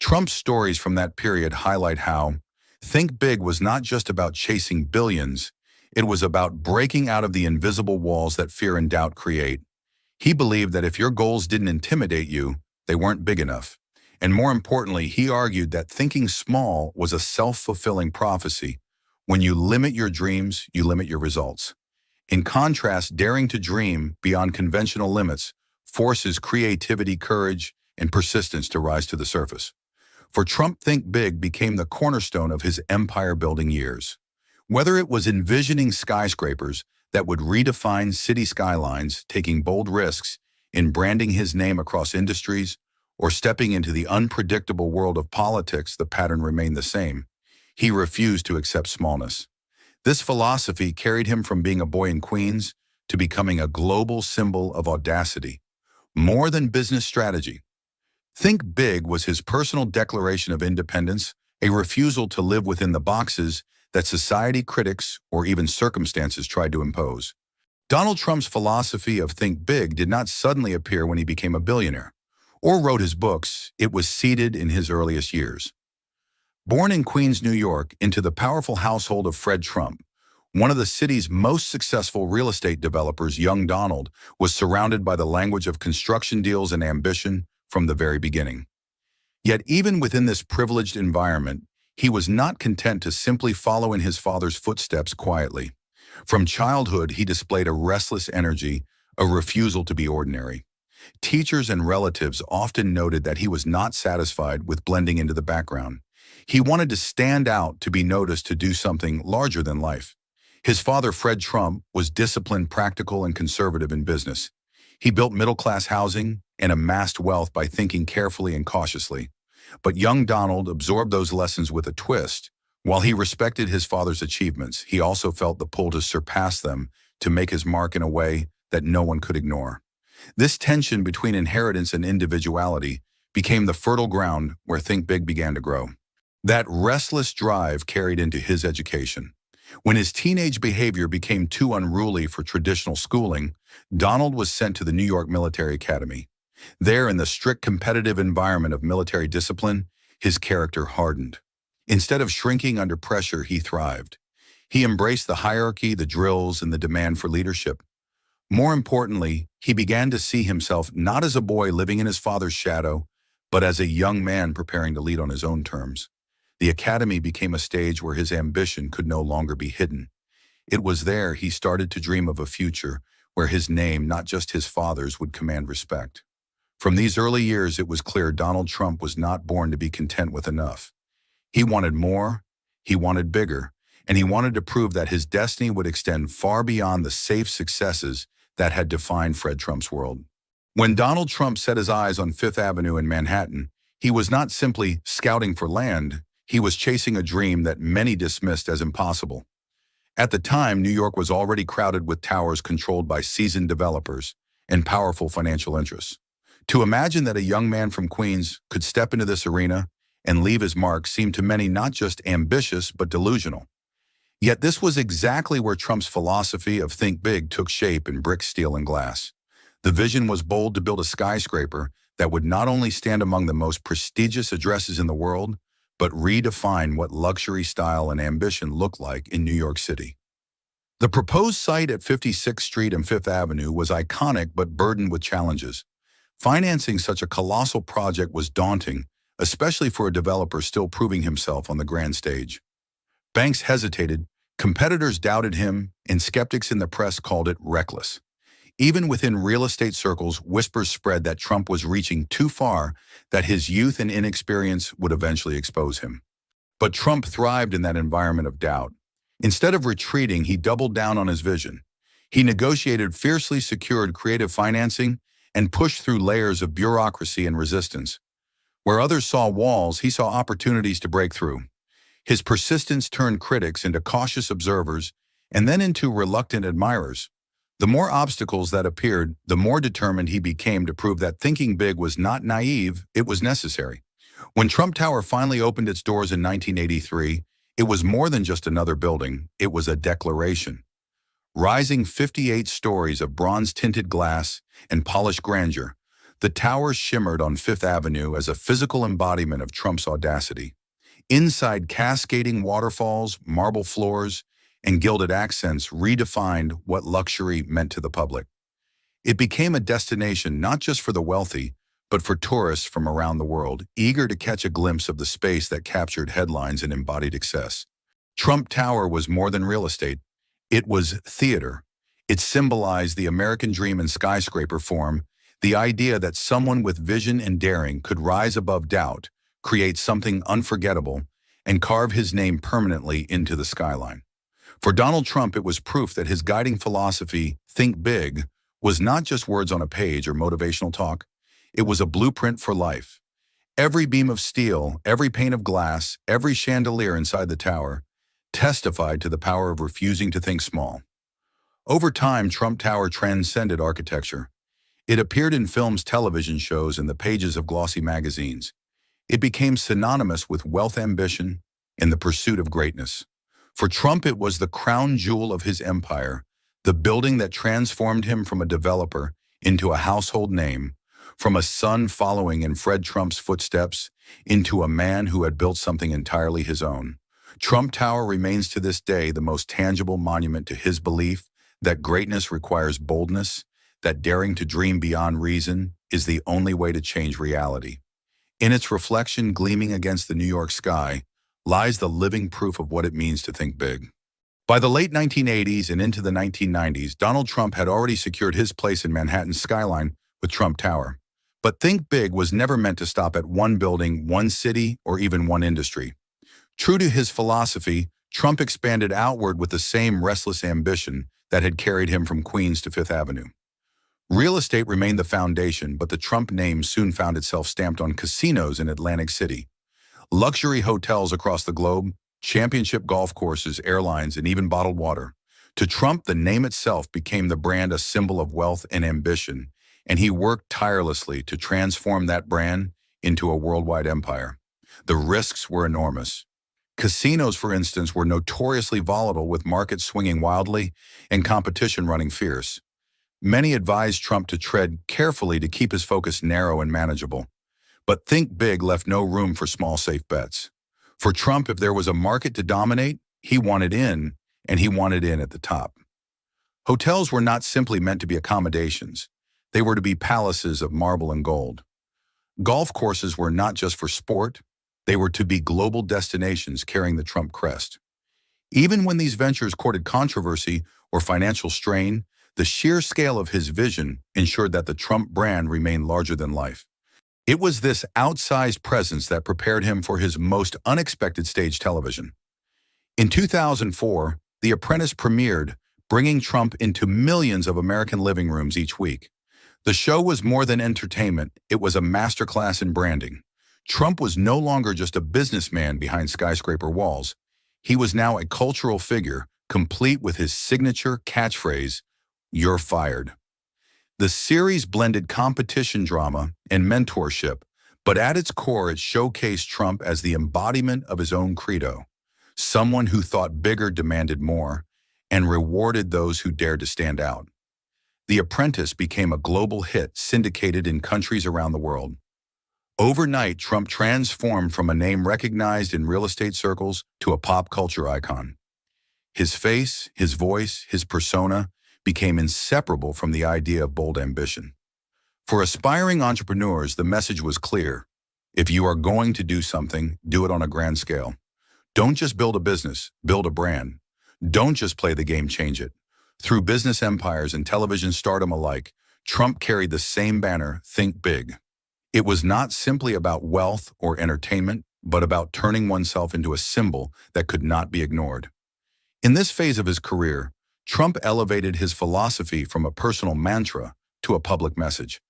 [SPEAKER 2] Trump's stories from that period highlight how Think Big was not just about chasing billions, it was about breaking out of the invisible walls that fear and doubt create. He believed that if your goals didn't intimidate you, they weren't big enough. And more importantly, he argued that thinking small was a self-fulfilling prophecy. When you limit your dreams, you limit your results. In contrast, daring to dream beyond conventional limits forces creativity, courage, and persistence to rise to the surface. For Trump, Think Big became the cornerstone of his empire-building years. Whether it was envisioning skyscrapers that would redefine city skylines, taking bold risks in branding his name across industries, or stepping into the unpredictable world of politics, the pattern remained the same. He refused to accept smallness. This philosophy carried him from being a boy in Queens to becoming a global symbol of audacity. More than business strategy, Think Big was his personal declaration of independence, a refusal to live within the boxes that society, critics, or even circumstances tried to impose. Donald Trump's philosophy of Think Big did not suddenly appear when he became a billionaire or wrote his books. It was seeded in his earliest years. Born in Queens, New York, into the powerful household of Fred Trump, one of the city's most successful real estate developers, young Donald was surrounded by the language of construction deals and ambition from the very beginning. Yet even within this privileged environment, he was not content to simply follow in his father's footsteps quietly. From childhood, he displayed a restless energy, a refusal to be ordinary. Teachers and relatives often noted that he was not satisfied with blending into the background. He wanted to stand out, to be noticed, to do something larger than life. His father, Fred Trump, was disciplined, practical, and conservative in business. He built middle-class housing and amassed wealth by thinking carefully and cautiously. But young Donald absorbed those lessons with a twist. While he respected his father's achievements, he also felt the pull to surpass them, to make his mark in a way that no one could ignore. This tension between inheritance and individuality became the fertile ground where Think Big began to grow. That restless drive carried into his education. When his teenage behavior became too unruly for traditional schooling, Donald was sent to the New York Military Academy. There, in the strict competitive environment of military discipline, his character hardened. Instead of shrinking under pressure, he thrived. He embraced the hierarchy, the drills, and the demand for leadership. More importantly, he began to see himself not as a boy living in his father's shadow, but as a young man preparing to lead on his own terms. The academy became a stage where his ambition could no longer be hidden. It was there he started to dream of a future where his name, not just his father's, would command respect. From these early years, it was clear Donald Trump was not born to be content with enough. He wanted more, he wanted bigger, and he wanted to prove that his destiny would extend far beyond the safe successes that had defined Fred Trump's world. When Donald Trump set his eyes on Fifth Avenue in Manhattan, he was not simply scouting for land, he was chasing a dream that many dismissed as impossible. At the time, New York was already crowded with towers controlled by seasoned developers and powerful financial interests. To imagine that a young man from Queens could step into this arena and leave his mark seemed to many not just ambitious but delusional. Yet this was exactly where Trump's philosophy of think big took shape in brick, steel, and glass. The vision was bold to build a skyscraper that would not only stand among the most prestigious addresses in the world, but redefine what luxury, style, and ambition looked like in New York City. The proposed site at 56th Street and Fifth Avenue was iconic but burdened with challenges. Financing such a colossal project was daunting, especially for a developer still proving himself on the grand stage. Banks hesitated, competitors doubted him, and skeptics in the press called it reckless. Even within real estate circles, whispers spread that Trump was reaching too far, that his youth and inexperience would eventually expose him. But Trump thrived in that environment of doubt. Instead of retreating, he doubled down on his vision. He negotiated fiercely secured creative financing and pushed through layers of bureaucracy and resistance. Where others saw walls, he saw opportunities to break through. His persistence turned critics into cautious observers and then into reluctant admirers. The more obstacles that appeared, the more determined he became to prove that thinking big was not naive, it was necessary. When Trump Tower finally opened its doors in 1983, it was more than just another building, it was a declaration. Rising 58 stories of bronze-tinted glass and polished grandeur, the tower shimmered on Fifth Avenue as a physical embodiment of Trump's audacity. Inside, cascading waterfalls, marble floors, and gilded accents redefined what luxury meant to the public. It became a destination not just for the wealthy, but for tourists from around the world, eager to catch a glimpse of the space that captured headlines and embodied excess. Trump Tower was more than real estate. It was theater. It symbolized the American dream in skyscraper form, the idea that someone with vision and daring could rise above doubt, create something unforgettable, and carve his name permanently into the skyline. For Donald Trump, it was proof that his guiding philosophy, think big, was not just words on a page or motivational talk. It was a blueprint for life. Every beam of steel, every pane of glass, every chandelier inside the tower testified to the power of refusing to think small. Over time, Trump Tower transcended architecture. It appeared in films, television shows, and the pages of glossy magazines. It became synonymous with wealth, ambition, and the pursuit of greatness. For Trump, it was the crown jewel of his empire, the building that transformed him from a developer into a household name, from a son following in Fred Trump's footsteps into a man who had built something entirely his own. Trump Tower remains to this day the most tangible monument to his belief that greatness requires boldness, that daring to dream beyond reason is the only way to change reality. In its reflection gleaming against the New York sky lies the living proof of what it means to think big. By the late 1980s and into the 1990s, Donald Trump had already secured his place in Manhattan's skyline with Trump Tower. But think big was never meant to stop at one building, one city, or even one industry. True to his philosophy, Trump expanded outward with the same restless ambition that had carried him from Queens to Fifth Avenue. Real estate remained the foundation, but the Trump name soon found itself stamped on casinos in Atlantic City. Luxury hotels across the globe, championship golf courses, airlines, and even bottled water. To Trump, the name itself became the brand, a symbol of wealth and ambition, and he worked tirelessly to transform that brand into a worldwide empire. The risks were enormous. Casinos, for instance, were notoriously volatile, with markets swinging wildly and competition running fierce. Many advised Trump to tread carefully to keep his focus narrow and manageable. But think big left no room for small, safe bets. For Trump, if there was a market to dominate, he wanted in, and he wanted in at the top. Hotels were not simply meant to be accommodations. They were to be palaces of marble and gold. Golf courses were not just for sport. They were to be global destinations carrying the Trump crest. Even when these ventures courted controversy or financial strain, the sheer scale of his vision ensured that the Trump brand remained larger than life. It was this outsized presence that prepared him for his most unexpected stage television. In 2004, The Apprentice premiered, bringing Trump into millions of American living rooms each week. The show was more than entertainment, it was a masterclass in branding. Trump was no longer just a businessman behind skyscraper walls. He was now a cultural figure, complete with his signature catchphrase, "You're fired." The series blended competition drama and mentorship, but at its core it showcased Trump as the embodiment of his own credo, someone who thought bigger demanded more, and rewarded those who dared to stand out. The Apprentice became a global hit syndicated in countries around the world. Overnight, Trump transformed from a name recognized in real estate circles to a pop culture icon. His face, his voice, his persona became inseparable from the idea of bold ambition. For aspiring entrepreneurs, the message was clear. If you are going to do something, do it on a grand scale. Don't just build a business, build a brand. Don't just play the game, change it. Through business empires and television stardom alike, Trump carried the same banner, think big. It was not simply about wealth or entertainment, but about turning oneself into a symbol that could not be ignored. In this phase of his career, Trump elevated his philosophy from a personal mantra to a public message.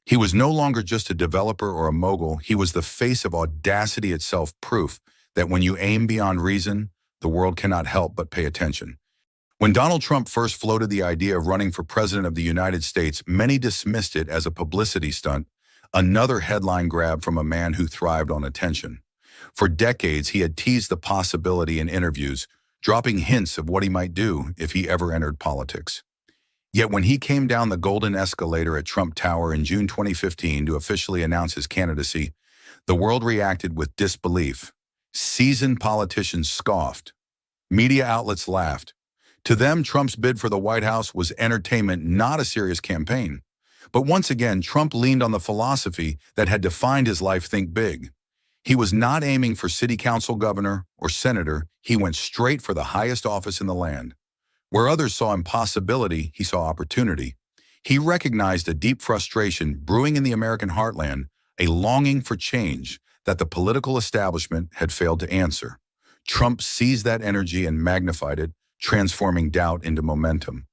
[SPEAKER 2] He was no longer just a developer or a mogul, he was the face of audacity itself, proof that when you aim beyond reason, the world cannot help but pay attention. When Donald Trump first floated the idea of running for president of the United States, many dismissed it as a publicity stunt, another headline grab from a man who thrived on attention. For decades, he had teased the possibility in interviews, dropping hints of what he might do if he ever entered politics. Yet when he came down the golden escalator at Trump Tower in June 2015 to officially announce his candidacy, the world reacted with disbelief. Seasoned politicians scoffed. Media outlets laughed. To them, Trump's bid for the White House was entertainment, not a serious campaign. But once again, Trump leaned on the philosophy that had defined his life, think big. He was not aiming for city council, governor, or senator. He went straight for the highest office in the land. Where others saw impossibility, he saw opportunity. He recognized a deep frustration brewing in the American heartland, a longing for change that the political establishment had failed to answer. Trump seized that energy and magnified it, transforming doubt into momentum.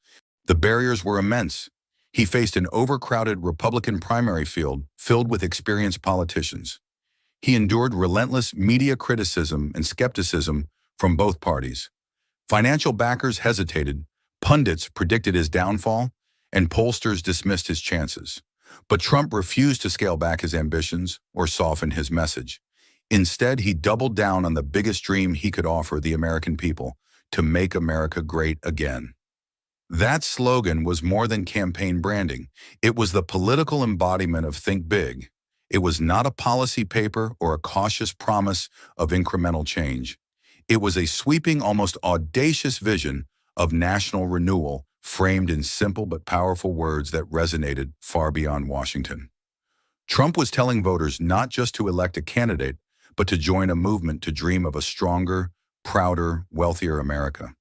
[SPEAKER 2] The barriers were immense. He faced an overcrowded Republican primary field filled with experienced politicians. He endured relentless media criticism and skepticism from both parties. Financial backers hesitated, pundits predicted his downfall, and pollsters dismissed his chances. But Trump refused to scale back his ambitions or soften his message. Instead, he doubled down on the biggest dream he could offer the American people, to make America great again. That slogan was more than campaign branding. It was the political embodiment of think big. It was not a policy paper or a cautious promise of incremental change. It was a sweeping, almost audacious vision of national renewal, framed in simple but powerful words that resonated far beyond Washington. Trump was telling voters not just to elect a candidate, but to join a movement to dream of a stronger, prouder, wealthier America.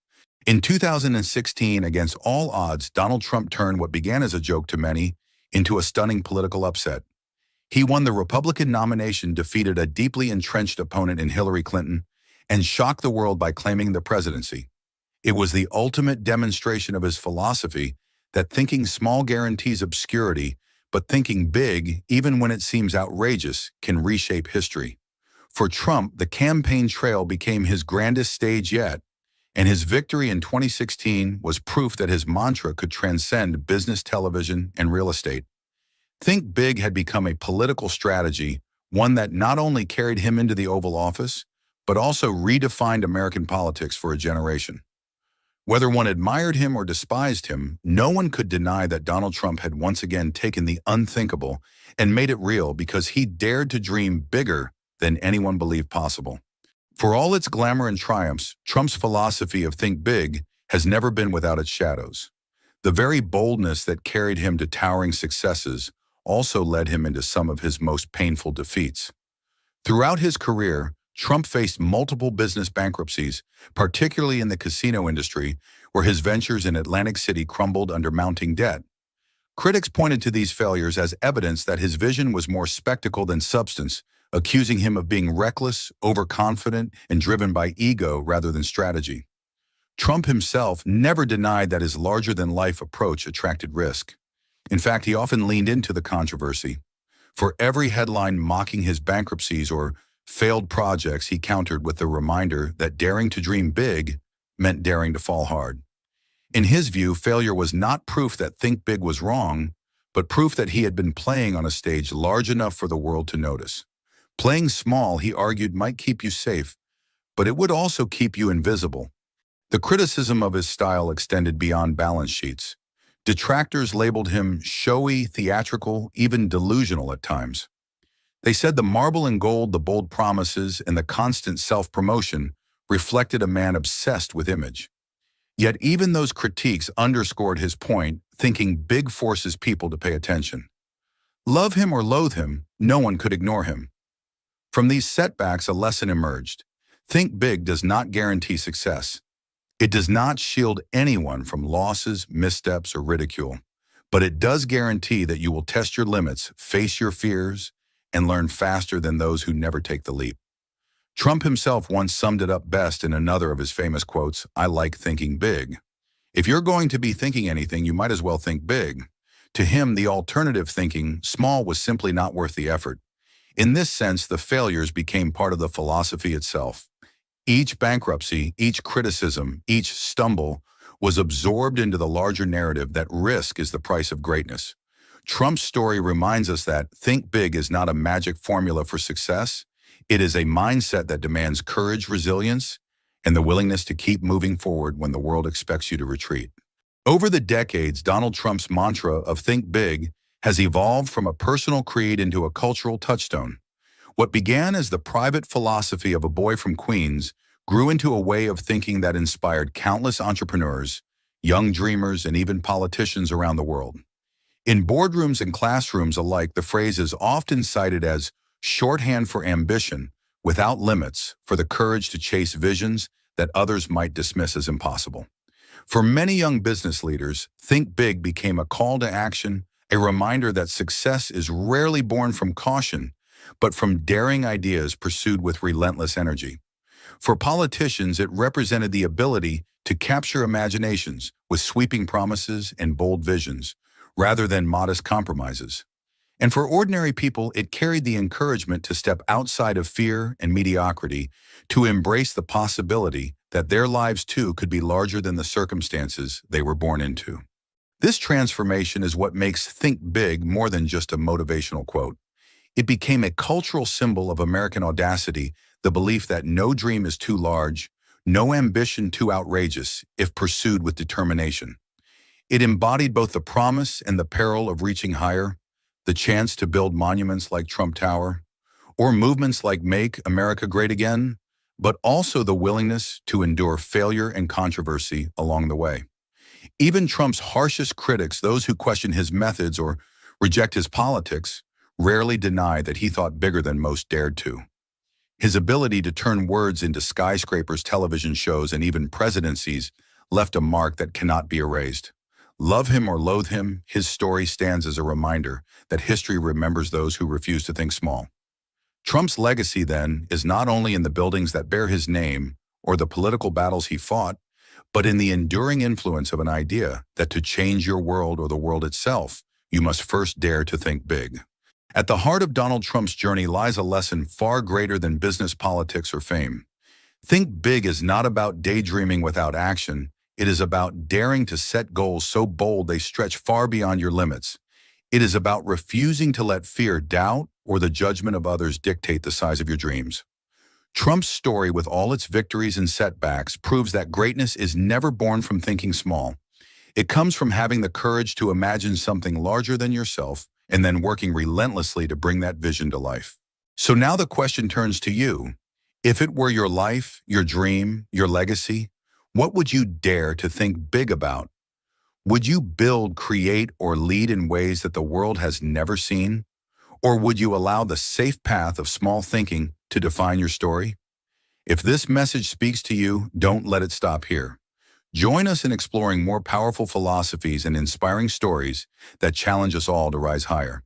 [SPEAKER 2] In 2016, against all odds, Donald Trump turned what began as a joke to many into a stunning political upset. He won the Republican nomination, defeated a deeply entrenched opponent in Hillary Clinton, and shocked the world by claiming the presidency. It was the ultimate demonstration of his philosophy that thinking small guarantees obscurity, but thinking big, even when it seems outrageous, can reshape history. For Trump, the campaign trail became his grandest stage yet, and his victory in 2016 was proof that his mantra could transcend business, television, and real estate. Think big had become a political strategy, one that not only carried him into the Oval Office, but also redefined American politics for a generation. Whether one admired him or despised him, no one could deny that Donald Trump had once again taken the unthinkable and made it real because he dared to dream bigger than anyone believed possible. For all its glamour and triumphs, Trump's philosophy of think big has never been without its shadows. The very boldness that carried him to towering successes also led him into some of his most painful defeats. Throughout his career, Trump faced multiple business bankruptcies, particularly in the casino industry, where his ventures in Atlantic City crumbled under mounting debt. Critics pointed to these failures as evidence that his vision was more spectacle than substance, accusing him of being reckless, overconfident, and driven by ego rather than strategy. Trump himself never denied that his larger-than-life approach attracted risk. In fact, he often leaned into the controversy. For every headline mocking his bankruptcies or failed projects, he countered with the reminder that daring to dream big meant daring to fall hard. In his view, failure was not proof that think big was wrong, but proof that he had been playing on a stage large enough for the world to notice. Playing small, he argued, might keep you safe, but it would also keep you invisible. The criticism of his style extended beyond balance sheets. Detractors labeled him showy, theatrical, even delusional at times. They said the marble and gold, the bold promises, and the constant self-promotion reflected a man obsessed with image. Yet even those critiques underscored his point, thinking big forces people to pay attention. Love him or loathe him, no one could ignore him. From these setbacks, a lesson emerged. Think big does not guarantee success. It does not shield anyone from losses, missteps, or ridicule, but it does guarantee that you will test your limits, face your fears, and learn faster than those who never take the leap. Trump himself once summed it up best in another of his famous quotes, "I like thinking big." If you're going to be thinking anything, you might as well think big. To him, the alternative, thinking small, was simply not worth the effort. In this sense, the failures became part of the philosophy itself. Each bankruptcy, each criticism, each stumble was absorbed into the larger narrative that risk is the price of greatness. Trump's story reminds us that think big is not a magic formula for success. It is a mindset that demands courage, resilience, and the willingness to keep moving forward when the world expects you to retreat. Over the decades, Donald Trump's mantra of think big has evolved from a personal creed into a cultural touchstone. What began as the private philosophy of a boy from Queens grew into a way of thinking that inspired countless entrepreneurs, young dreamers, and even politicians around the world. In boardrooms and classrooms alike, the phrase is often cited as shorthand for ambition without limits, for the courage to chase visions that others might dismiss as impossible. For many young business leaders, think big became a call to action, a reminder that success is rarely born from caution, but from daring ideas pursued with relentless energy. For politicians, it represented the ability to capture imaginations with sweeping promises and bold visions, rather than modest compromises. And for ordinary people, it carried the encouragement to step outside of fear and mediocrity, to embrace the possibility that their lives too could be larger than the circumstances they were born into. This transformation is what makes Think Big more than just a motivational quote. It became a cultural symbol of American audacity, the belief that no dream is too large, no ambition too outrageous, if pursued with determination. It embodied both the promise and the peril of reaching higher, the chance to build monuments like Trump Tower, or movements like Make America Great Again, but also the willingness to endure failure and controversy along the way. Even Trump's harshest critics, those who question his methods or reject his politics, rarely deny that he thought bigger than most dared to. His ability to turn words into skyscrapers, television shows, and even presidencies left a mark that cannot be erased. Love him or loathe him, his story stands as a reminder that history remembers those who refuse to think small. Trump's legacy, then, is not only in the buildings that bear his name or the political battles he fought, but in the enduring influence of an idea that to change your world or the world itself, you must first dare to think big. At the heart of Donald Trump's journey lies a lesson far greater than business, politics, or fame. Think big is not about daydreaming without action. It is about daring to set goals so bold they stretch far beyond your limits. It is about refusing to let fear, doubt, or the judgment of others dictate the size of your dreams. Trump's story, with all its victories and setbacks, proves that greatness is never born from thinking small. It comes from having the courage to imagine something larger than yourself and then working relentlessly to bring that vision to life. So now the question turns to you. If it were your life, your dream, your legacy, what would you dare to think big about? Would you build, create, or lead in ways that the world has never seen? Or would you allow the safe path of small thinking to define your story? If this message speaks to you, don't let it stop here. Join us in exploring more powerful philosophies and inspiring stories that challenge us all to rise higher.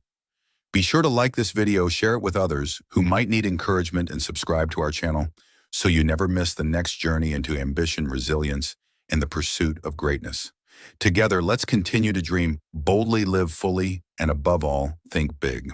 [SPEAKER 2] Be sure to like this video, share it with others who might need encouragement, and subscribe to our channel so you never miss the next journey into ambition, resilience, and the pursuit of greatness. Together, let's continue to dream boldly, live fully, and above all, think big.